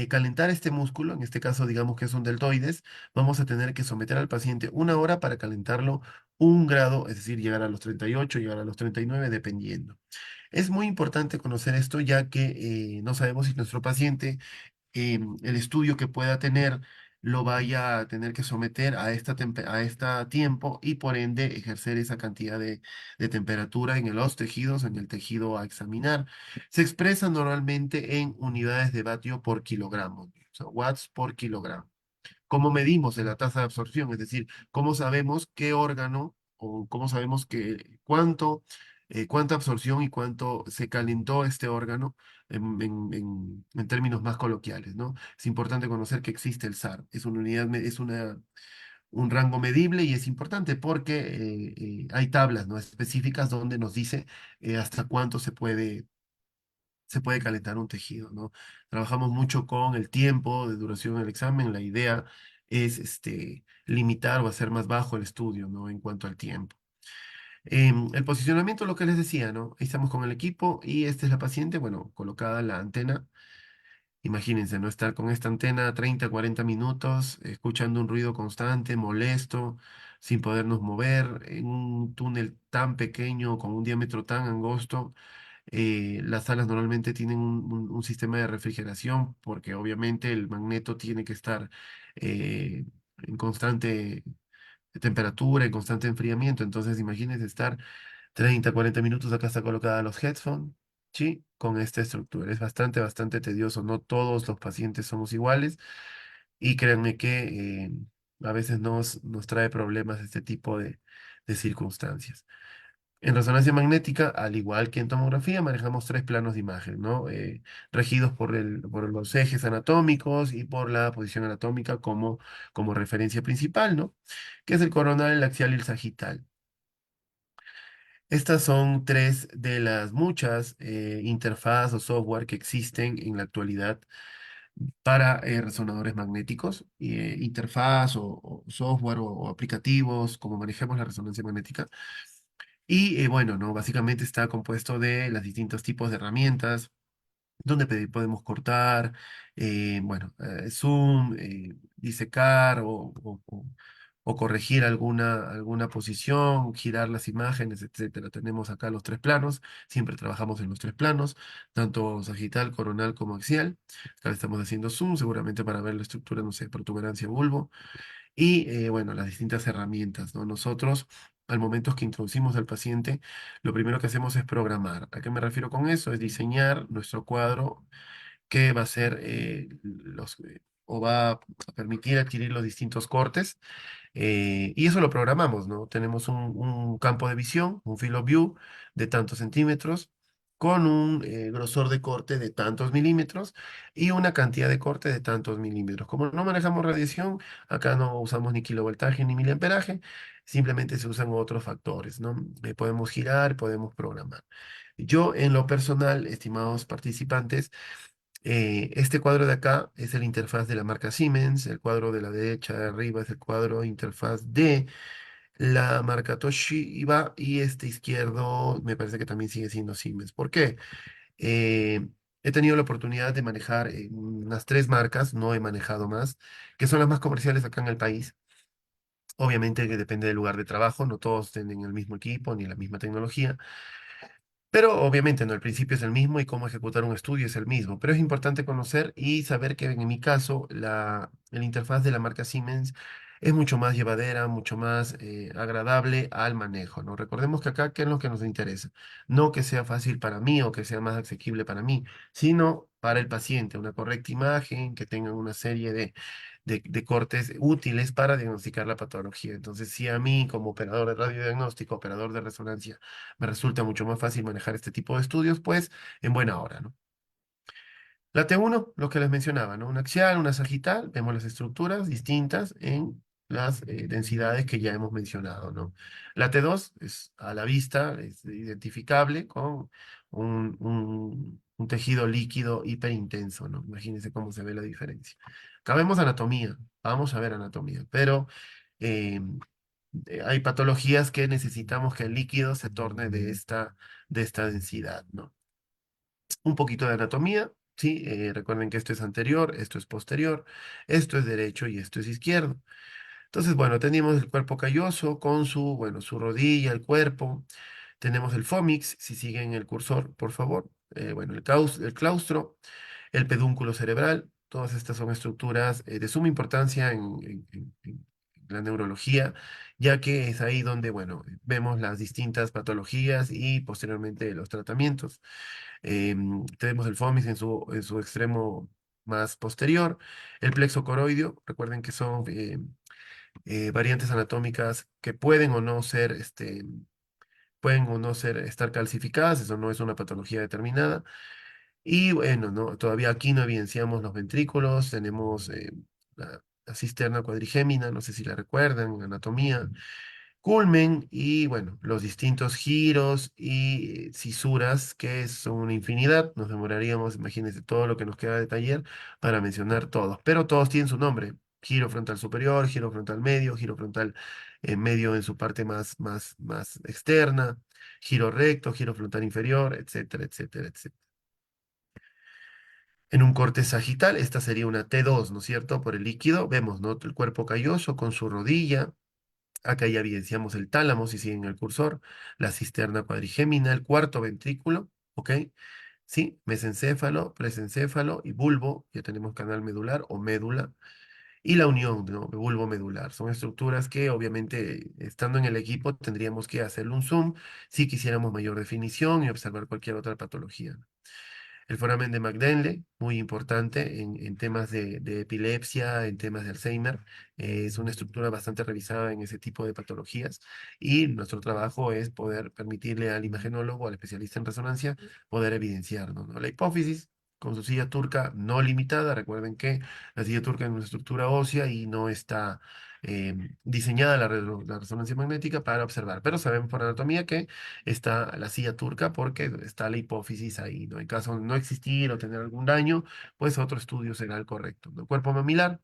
calentar este músculo, en este caso digamos que son deltoides, vamos a tener que someter al paciente una hora para calentarlo 1 grado, es decir, llegar a los 38, llegar a los 39, dependiendo. Es muy importante conocer esto ya que no sabemos si nuestro paciente el estudio que pueda tener lo vaya a tener que someter a esta tiempo y por ende ejercer esa cantidad de temperatura en los tejidos, en el tejido a examinar. Se expresa normalmente en unidades de vatio por kilogramo, o sea, watts por kilogramo. ¿Cómo medimos la tasa de absorción? Es decir, ¿cómo sabemos qué órgano o cómo sabemos cuánta absorción y cuánto se calentó este órgano en términos más coloquiales, ¿no? Es importante conocer que existe el SAR. Es una unidad, un rango medible y es importante porque hay tablas, ¿no? específicas donde nos dice hasta cuánto se puede calentar un tejido, ¿no? Trabajamos mucho con el tiempo de duración del examen. La idea es limitar o hacer más bajo el estudio, ¿no? En cuanto al tiempo. El posicionamiento, lo que les decía, ¿no? Ahí estamos con el equipo y esta es la paciente, bueno, colocada la antena. Imagínense, ¿no? Estar con esta antena 30, 40 minutos, escuchando un ruido constante, molesto, sin podernos mover, en un túnel tan pequeño, con un diámetro tan angosto. Las salas normalmente tienen un sistema de refrigeración porque obviamente el magneto tiene que estar en constante temperatura, en constante enfriamiento. Entonces, imagínense estar 30, 40 minutos, acá está colocada los headphones, ¿sí? Con esta estructura. Es bastante, bastante tedioso. No todos los pacientes somos iguales y créanme que a veces nos trae problemas este tipo de circunstancias. En resonancia magnética, al igual que en tomografía, manejamos 3 planos de imagen, ¿no? Regidos por los ejes anatómicos y por la posición anatómica como referencia principal, ¿no? Que es el coronal, el axial y el sagital. Estas son tres de las muchas interfaz o software que existen en la actualidad para resonadores magnéticos, interfaz o software o aplicativos, como manejemos la resonancia magnética. Y bueno, ¿no? Básicamente está compuesto de los distintos tipos de herramientas, donde podemos cortar, bueno, zoom, disecar o corregir alguna posición, girar las imágenes, etcétera. Tenemos acá los tres planos, siempre trabajamos en los tres planos, tanto sagital, coronal como axial. Acá le estamos haciendo zoom, seguramente para ver la estructura, no sé, protuberancia bulbo. Y bueno, las distintas herramientas, ¿no? Nosotros, al momento que introducimos al paciente, lo primero que hacemos es programar. ¿A qué me refiero con eso? Es diseñar nuestro cuadro que va a ser o va a permitir adquirir los distintos cortes y eso lo programamos, ¿no? Tenemos un campo de visión, un field of view de tantos centímetros, con un grosor de corte de tantos milímetros y una cantidad de corte de tantos milímetros. Como no manejamos radiación, acá no usamos ni kilovoltaje ni miliamperaje, simplemente se usan otros factores, ¿no? Podemos girar, podemos programar. Yo, en lo personal, estimados participantes, este cuadro de acá es el interfaz de la marca Siemens, el cuadro de la derecha de arriba es el cuadro interfaz de la marca Toshiba y este izquierdo me parece que también sigue siendo Siemens. ¿Por qué? Eh, He tenido la oportunidad de manejar unas tres marcas, no he manejado más, que son las más comerciales acá en el país. Obviamente que depende del lugar de trabajo, no todos tienen el mismo equipo ni la misma tecnología. Pero obviamente no, el principio es el mismo y cómo ejecutar un estudio es el mismo, pero es importante conocer y saber que en mi caso la interfaz de la marca Siemens es mucho más llevadera, mucho más agradable al manejo, ¿no? Recordemos que acá, ¿qué es lo que nos interesa? No que sea fácil para mí o que sea más asequible para mí, sino para el paciente, una correcta imagen, que tenga una serie de cortes útiles para diagnosticar la patología. Entonces, si a mí como operador de radiodiagnóstico, operador de resonancia, me resulta mucho más fácil manejar este tipo de estudios, pues en buena hora, ¿no? La T1, lo que les mencionaba, ¿no? Una axial, una sagital, vemos las estructuras distintas en las densidades que ya hemos mencionado, ¿no? La T2 es a la vista, es identificable con un tejido líquido hiperintenso, ¿no? Imagínense cómo se ve la diferencia. Acá vemos anatomía, vamos a ver anatomía, pero eh, hay patologías que necesitamos que el líquido se torne de esta densidad, ¿no? Un poquito de anatomía, ¿sí? Recuerden que esto es anterior, esto es posterior, esto es derecho y esto es izquierdo. Entonces, bueno, tenemos el cuerpo calloso con su rodilla, el cuerpo. Tenemos el fómix, si siguen el cursor, por favor. Bueno, el claustro, el pedúnculo cerebral. Todas estas son estructuras de suma importancia en la neurología, ya que es ahí donde, bueno, vemos las distintas patologías y posteriormente los tratamientos. Tenemos el FOMIS en su extremo más posterior, el plexo coroideo, recuerden que son variantes anatómicas que estar calcificadas, eso no es una patología determinada. Y bueno, no, todavía aquí no evidenciamos los ventrículos, tenemos la cisterna cuadrigémina, no sé si la recuerdan, anatomía culmen y bueno, los distintos giros y cisuras, que son una infinidad. Nos demoraríamos, imagínense, todo lo que nos queda de taller para mencionar todos, pero todos tienen su nombre. Giro frontal superior, giro frontal medio, giro frontal medio en su parte más externa, giro recto, giro frontal inferior, etcétera, etcétera, etcétera. En un corte sagital, esta sería una T2, ¿no es cierto? Por el líquido, vemos, ¿no? El cuerpo calloso con su rodilla. Acá ya evidenciamos el tálamo, si siguen el cursor, la cisterna cuadrigémina, el cuarto ventrículo, ¿ok? Sí, mesencéfalo, presencéfalo y bulbo, ya tenemos canal medular o médula, y la unión, ¿no? Bulbo medular. Son estructuras que obviamente estando en el equipo tendríamos que hacerle un zoom si quisiéramos mayor definición y observar cualquier otra patología. El foramen de McDonald, muy importante en temas de epilepsia, en temas de Alzheimer. Es una estructura bastante revisada en ese tipo de patologías y nuestro trabajo es poder permitirle al imagenólogo, al especialista en resonancia, poder evidenciar, ¿no? La hipófisis con su silla turca no limitada. Recuerden que la silla turca es una estructura ósea y no está diseñada la resonancia magnética para observar, pero sabemos por anatomía que está la silla turca porque está la hipófisis ahí, ¿no? En caso de no existir o tener algún daño, pues otro estudio será el correcto, ¿no? Cuerpo mamilar.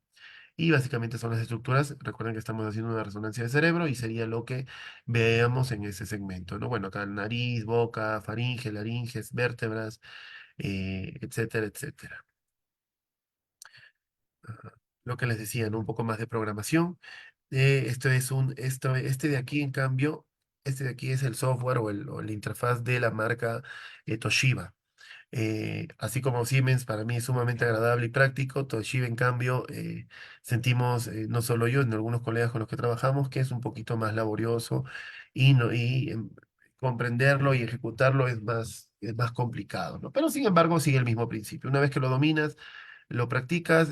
Y básicamente son las estructuras. Recuerden que estamos haciendo una resonancia de cerebro y sería lo que veamos en ese segmento, ¿no? Bueno, acá nariz, boca, faringe, laringes, vértebras, etcétera, etcétera. Ajá. Lo que les decía, ¿no? Un poco más de programación. Este de aquí, en cambio, este de aquí es el software o la interfaz de la marca Toshiba. Así como Siemens para mí es sumamente agradable y práctico, Toshiba en cambio sentimos, no solo yo, sino algunos colegas con los que trabajamos, que es un poquito más laborioso y, no, comprenderlo y ejecutarlo es más complicado, ¿no? Pero sin embargo sigue el mismo principio. Una vez que lo dominas, lo practicas,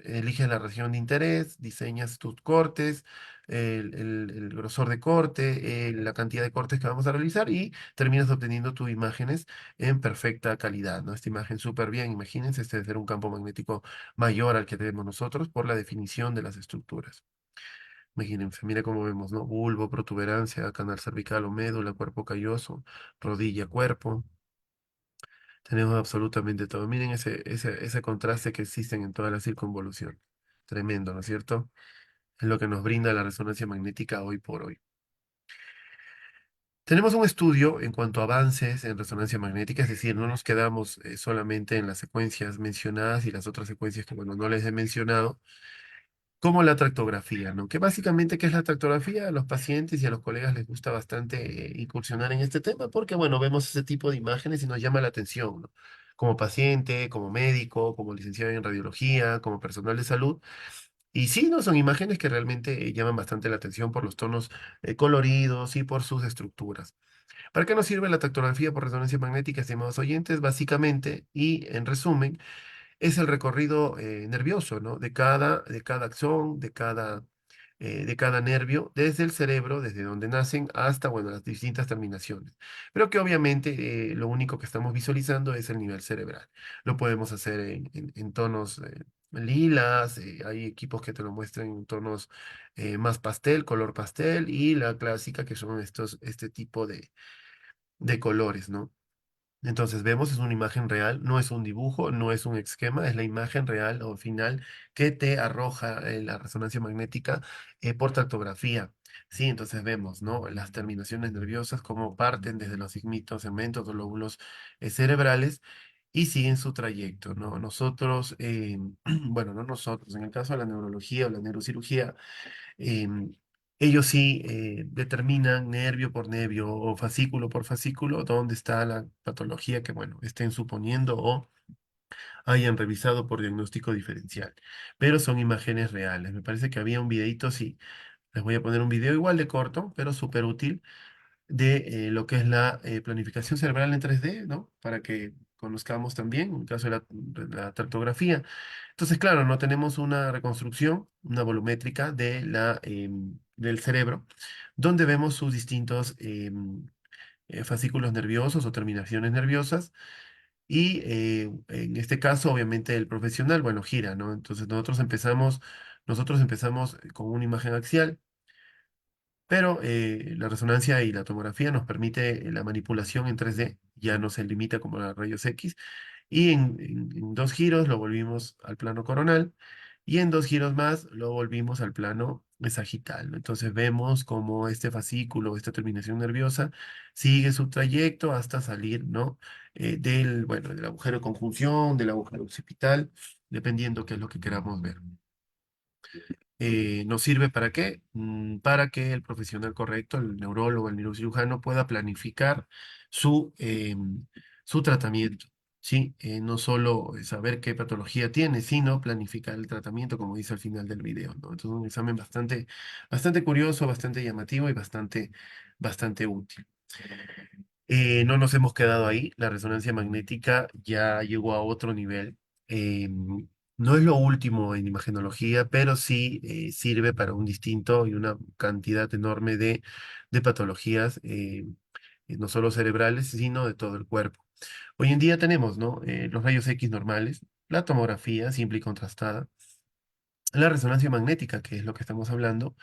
eliges la región de interés, diseñas tus cortes, el grosor de corte, la cantidad de cortes que vamos a realizar y terminas obteniendo tus imágenes en perfecta calidad, ¿no? Esta imagen súper bien, imagínense, este debe ser un campo magnético mayor al que tenemos nosotros por la definición de las estructuras. Imagínense, mira cómo vemos, ¿no? Bulbo, protuberancia, canal cervical o médula, cuerpo calloso, rodilla, cuerpo. Tenemos absolutamente todo. Miren ese contraste que existen en toda la circunvolución. Tremendo, ¿no es cierto? Es lo que nos brinda la resonancia magnética hoy por hoy. Tenemos un estudio en cuanto a avances en resonancia magnética, es decir, no nos quedamos solamente en las secuencias mencionadas y las otras secuencias que, bueno, no les he mencionado, como la tractografía, ¿no? Que básicamente, ¿qué es la tractografía? A los pacientes y a los colegas les gusta bastante incursionar en este tema porque, bueno, vemos ese tipo de imágenes y nos llama la atención, ¿no? Como paciente, como médico, como licenciado en radiología, como personal de salud. Y sí, ¿no? Son imágenes que realmente llaman bastante la atención por los tonos coloridos y por sus estructuras. ¿Para qué nos sirve la tractografía por resonancia magnética, estimados oyentes? Básicamente, y en resumen, es el recorrido nervioso, ¿no? De cada axón, de cada nervio, desde el cerebro, desde donde nacen, hasta, bueno, las distintas terminaciones. Pero que obviamente lo único que estamos visualizando es el nivel cerebral. Lo podemos hacer en tonos lilas, hay equipos que te lo muestran en tonos más pastel, color pastel, y la clásica que son este tipo de colores, ¿no? Entonces vemos, es una imagen real, no es un dibujo, no es un esquema, es la imagen real o final que te arroja la resonancia magnética por tractografía. Sí, entonces vemos, ¿no? Las terminaciones nerviosas, cómo parten desde los sigmitos, segmentos o lóbulos cerebrales y siguen su trayecto, ¿no? Nosotros, bueno, no nosotros, en el caso de la neurología o la neurocirugía, em, ellos sí determinan nervio por nervio o fascículo por fascículo dónde está la patología que, bueno, estén suponiendo o hayan revisado por diagnóstico diferencial. Pero son imágenes reales. Me parece que había un videito, sí. Les voy a poner un video igual de corto, pero súper útil, de lo que es la planificación cerebral en 3D, ¿no? Para que conozcamos también, en el caso de la tractografía. Entonces, claro, no tenemos una reconstrucción, una volumétrica del cerebro, donde vemos sus distintos fascículos nerviosos o terminaciones nerviosas. Y en este caso, obviamente, el profesional, bueno, gira, ¿no? Entonces, nosotros empezamos con una imagen axial, pero la resonancia y la tomografía nos permite la manipulación en 3D, ya no se limita como a rayos X, y en dos giros lo volvimos al plano coronal, y en dos giros más lo volvimos al plano sagital, ¿no? Entonces vemos cómo este fascículo, esta terminación nerviosa, sigue su trayecto hasta salir, ¿no? Bueno, del agujero de conjunción, del agujero occipital, dependiendo qué es lo que queramos ver. ¿Nos sirve para qué? Para que el profesional correcto, el neurólogo, el neurocirujano, pueda planificar su tratamiento, ¿sí? No solo saber qué patología tiene, sino planificar el tratamiento, como dice al final del video, ¿no? Entonces, un examen bastante curioso, bastante llamativo y bastante útil. No nos hemos quedado ahí, la resonancia magnética ya llegó a otro nivel. No es lo último en imagenología, pero sí sirve para un distinto y una cantidad enorme de patologías, no solo cerebrales, sino de todo el cuerpo. Hoy en día tenemos, ¿no? Los rayos X normales, la tomografía simple y contrastada, la resonancia magnética, que es lo que estamos hablando,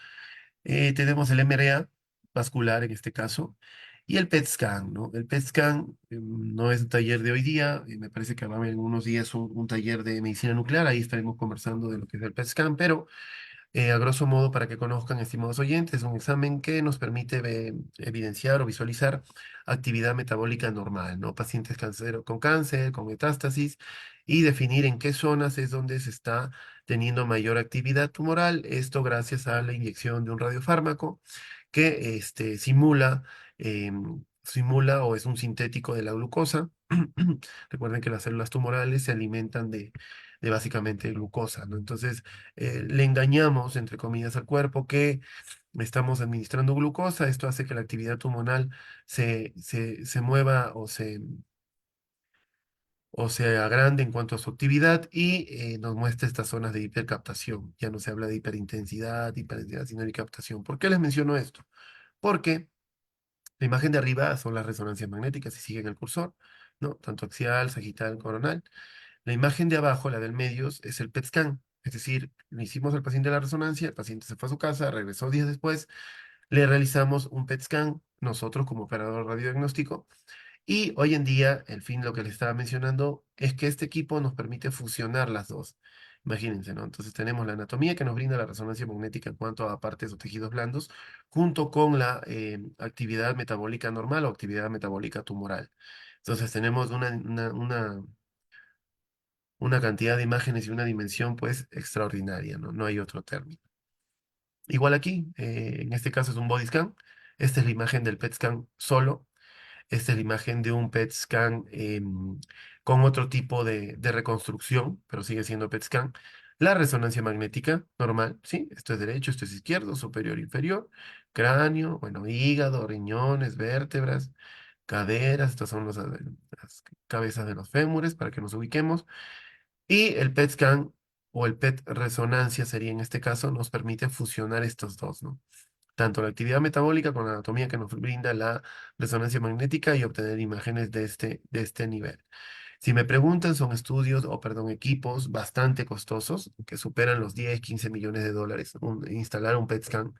tenemos el MRA vascular en este caso y el PET scan, ¿no? El PET scan no es un taller de hoy día, me parece que va a haber en unos días un taller de medicina nuclear, ahí estaremos conversando de lo que es el PET scan, pero a grosso modo, para que conozcan, estimados oyentes, es un examen que nos permite evidenciar o visualizar actividad metabólica normal, ¿no? Pacientes con cáncer, con metástasis, y definir en qué zonas es donde se está teniendo mayor actividad tumoral. Esto gracias a la inyección de un radiofármaco que simula o es un sintético de la glucosa. Recuerden que las células tumorales se alimentan de básicamente glucosa, ¿no? Entonces, le engañamos, entre comillas, al cuerpo que estamos administrando glucosa. Esto hace que la actividad tumoral se mueva o se agrande en cuanto a su actividad y nos muestra estas zonas de hipercaptación. Ya no se habla de hiperintensidad, sino de captación. ¿Por qué les menciono esto? Porque la imagen de arriba son las resonancias magnéticas y siguen el cursor, ¿no? Tanto axial, sagital, coronal. La imagen de abajo, la del medio, es el PET scan. Es decir, le hicimos al paciente la resonancia, el paciente se fue a su casa, regresó días después, le realizamos un PET scan, nosotros como operador radiodiagnóstico, y hoy en día, el fin, lo que les estaba mencionando, es que este equipo nos permite fusionar las dos. Imagínense, ¿no? Entonces tenemos la anatomía que nos brinda la resonancia magnética en cuanto a partes o tejidos blandos, junto con la actividad metabólica normal o actividad metabólica tumoral. Entonces tenemos una cantidad de imágenes y una dimensión, pues, extraordinaria, ¿no? No hay otro término. Igual aquí, en este caso es un body scan. Esta es la imagen del PET scan solo. Esta es la imagen de un PET scan con otro tipo de reconstrucción, pero sigue siendo PET scan. La resonancia magnética normal, ¿sí? Esto es derecho, esto es izquierdo, superior, inferior, cráneo, bueno, hígado, riñones, vértebras, caderas, estas son las cabezas de los fémures para que nos ubiquemos. Y el PET scan o el PET resonancia sería en este caso, nos permite fusionar estos dos, ¿no? Tanto la actividad metabólica con la anatomía que nos brinda la resonancia magnética y obtener imágenes de este nivel. Si me preguntan, son estudios o, perdón, equipos bastante costosos que superan los 10, 15 millones de dólares instalar un PET scan.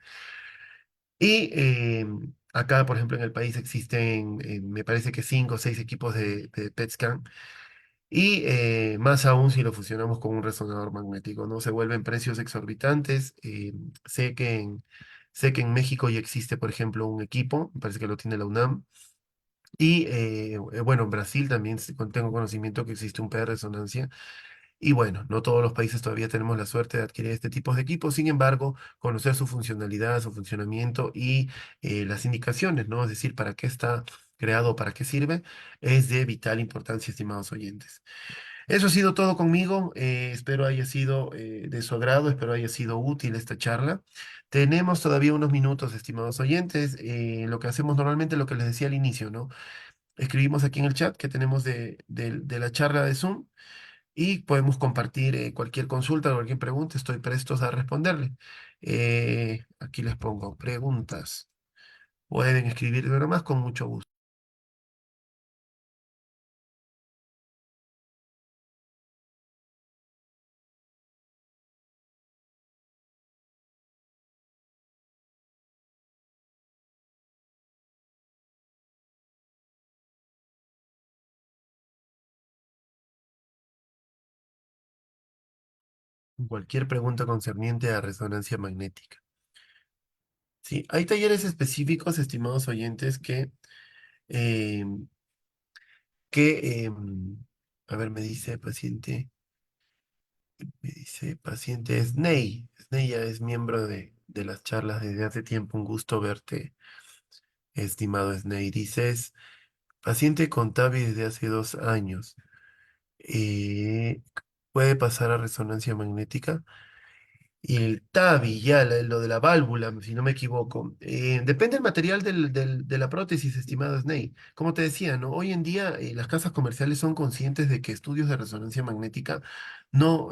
Y acá, por ejemplo, en el país existen, me parece que 5 o 6 equipos de PET scan y más aún si lo fusionamos con un resonador magnético, ¿no? Se vuelven precios exorbitantes. Sé sé que en México ya existe, por ejemplo, un equipo, me parece que lo tiene la UNAM. Y bueno, en Brasil también tengo conocimiento que existe un P de resonancia. Y bueno, no todos los países todavía tenemos la suerte de adquirir este tipo de equipos. Sin embargo, conocer su funcionalidad, su funcionamiento y las indicaciones, ¿no? Es decir, para qué está creado, para qué sirve, es de vital importancia, estimados oyentes. Eso ha sido todo conmigo. Espero haya sido de su agrado, espero haya sido útil esta charla. Tenemos todavía unos minutos, estimados oyentes. Lo que hacemos normalmente, lo que les decía al inicio, ¿no? Escribimos aquí en el chat que tenemos de la charla de Zoom y podemos compartir cualquier consulta o cualquier pregunta. Estoy prestos a responderle. Aquí les pongo preguntas. Pueden escribir de más con mucho gusto. Cualquier pregunta concerniente a resonancia magnética. Sí, hay talleres específicos, estimados oyentes, eh, a ver, me dice paciente Sney. Sney ya es miembro de las charlas desde hace tiempo. Un gusto verte, estimado Sney. Dices, paciente con TAVI desde hace 2 años. eh, ¿Puede pasar a resonancia magnética? Y el TAVI, ya, lo de la válvula, si no me equivoco. Depende del material de la prótesis, estimado Sney. Como te decía, ¿no? Hoy en día las casas comerciales son conscientes de que estudios de resonancia magnética no,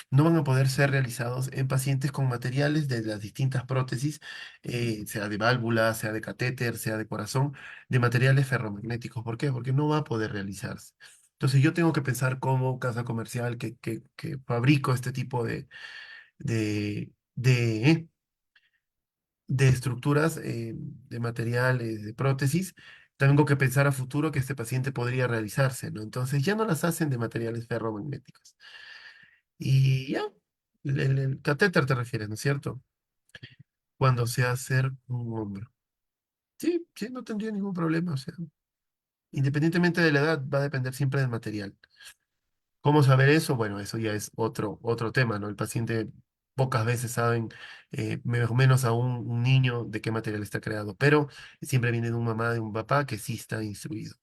no van a poder ser realizados en pacientes con materiales de las distintas prótesis, sea de válvula, sea de catéter, sea de corazón, de materiales ferromagnéticos. ¿Por qué? Porque no va a poder realizarse. Entonces yo tengo que pensar como casa comercial que fabrico este tipo de de estructuras, de materiales, de prótesis, tengo que pensar a futuro que este paciente podría realizarse, ¿no? Entonces ya no las hacen de materiales ferromagnéticos. Y ya, el catéter te refieres, ¿no es cierto? Cuando se hace un hombro. Sí, sí, no tendría ningún problema, o sea, independientemente de la edad, va a depender siempre del material. ¿Cómo saber eso? Bueno, eso ya es otro tema, ¿no? El paciente pocas veces saben, o menos a un niño, de qué material está creado, pero siempre viene de un mamá, de un papá que sí está instruido.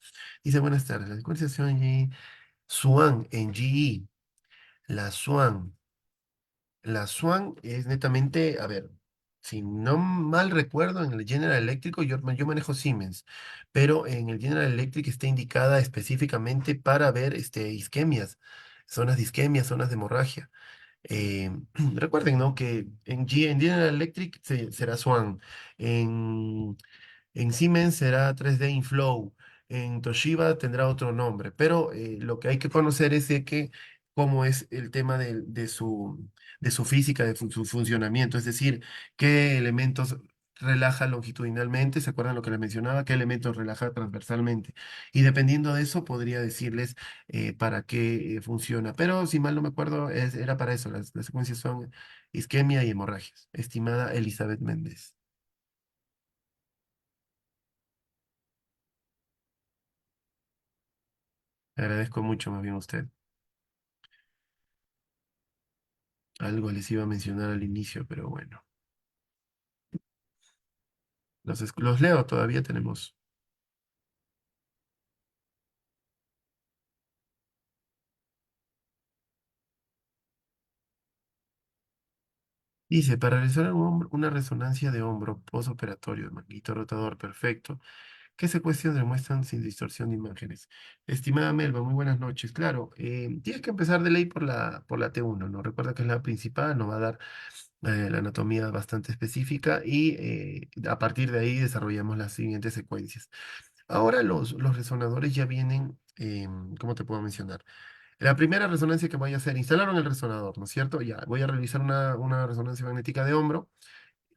Dice, buenas tardes, la secuenciación SWAN en GE, la SWAN. La SWAN es netamente, a ver, si no mal recuerdo, en el General Electric yo manejo Siemens, pero en el General Electric está indicada específicamente para ver isquemias, zonas de isquemia, zonas de hemorragia. Eh, recuerden, ¿no? Que en General Electric será SWAN, en Siemens será 3D Inflow, en Toshiba tendrá otro nombre, pero lo que hay que conocer es de que cómo es el tema de su física, su funcionamiento, es decir, qué elementos relaja longitudinalmente, ¿se acuerdan lo que les mencionaba? ¿Qué elementos relaja transversalmente? Y dependiendo de eso, podría decirles para qué funciona. Pero si mal no me acuerdo, era para eso. Las secuencias son isquemia y hemorragias. Estimada Elizabeth Méndez. Le agradezco mucho más bien a usted. Algo les iba a mencionar al inicio, pero bueno. Los leo, todavía tenemos. Dice, para realizar una resonancia de hombro postoperatorio, magnito rotador perfecto, ¿qué secuencias demuestran sin distorsión de imágenes? Estimada Melba, muy buenas noches. Claro, tienes que empezar de ley por la T1, ¿no? Recuerda que es la principal, nos va a dar la anatomía bastante específica y a partir de ahí desarrollamos las siguientes secuencias. Ahora los resonadores ya vienen, ¿cómo te puedo mencionar? La primera resonancia que voy a hacer, instalaron el resonador, ¿no es cierto? Ya, voy a realizar una resonancia magnética de hombro,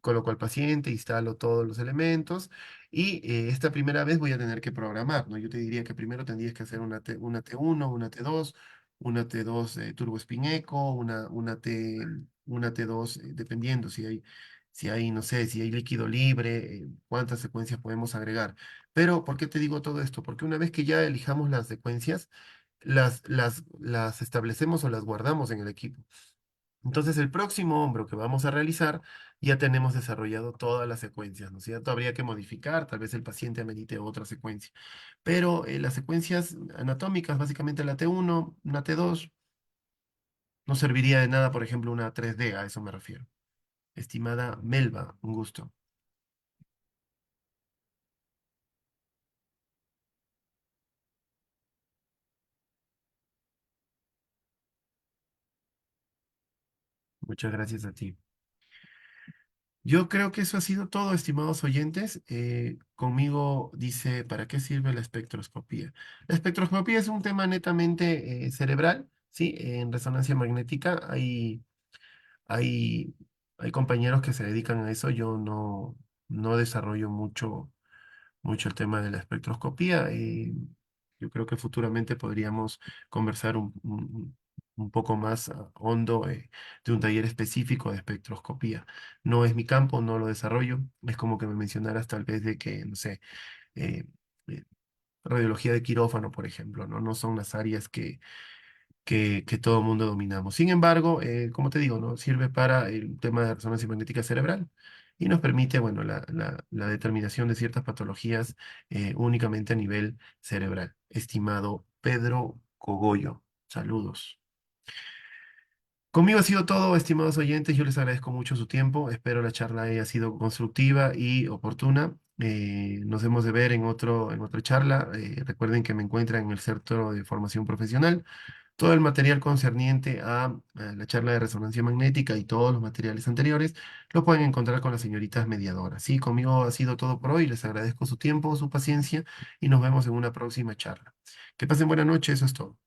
coloco al paciente, instalo todos los elementos y esta primera vez voy a tener que programar, ¿no? Yo te diría que primero tendrías que hacer una T1, una T2 Turbo Spin Echo, una T2, dependiendo si hay, no sé, si hay líquido libre, cuántas secuencias podemos agregar. Pero, ¿por qué te digo todo esto? Porque una vez que ya elijamos las secuencias, las establecemos o las guardamos en el equipo. Entonces, el próximo hombro que vamos a realizar, ya tenemos desarrollado todas las secuencias, ¿no es cierto? Habría que modificar, tal vez el paciente amerite otra secuencia. Pero las secuencias anatómicas, básicamente la T1, una T2, no serviría de nada, por ejemplo, una 3D, a eso me refiero. Estimada Melba, un gusto. Muchas gracias a ti. Yo creo que eso ha sido todo, estimados oyentes. Conmigo dice, ¿para qué sirve la espectroscopía? La espectroscopía es un tema netamente cerebral, ¿sí? En resonancia magnética hay, hay compañeros que se dedican a eso. Yo no desarrollo mucho el tema de la espectroscopía. Yo creo que futuramente podríamos conversar un poco más hondo de un taller específico de espectroscopía. No es mi campo, no lo desarrollo. Es como que me mencionaras tal vez de que, no sé, eh, eh, radiología de quirófano, por ejemplo, ¿no? No son las áreas que todo el mundo dominamos. Sin embargo, como te digo, ¿no? Sirve para el tema de resonancia magnética cerebral y nos permite, bueno, la determinación de ciertas patologías únicamente a nivel cerebral. Estimado Pedro Cogollo, saludos. Conmigo ha sido todo, estimados oyentes. Yo les agradezco mucho su tiempo. Espero la charla haya sido constructiva y oportuna. Nos hemos de ver en otra charla. Recuerden que me encuentran en el Centro de Formación Profesional. Todo el material concerniente a la charla de resonancia magnética y todos los materiales anteriores lo pueden encontrar con las señoritas mediadoras. Sí, conmigo ha sido todo por hoy. Les agradezco su tiempo, su paciencia y nos vemos en una próxima charla. Que pasen buena noche, eso es todo.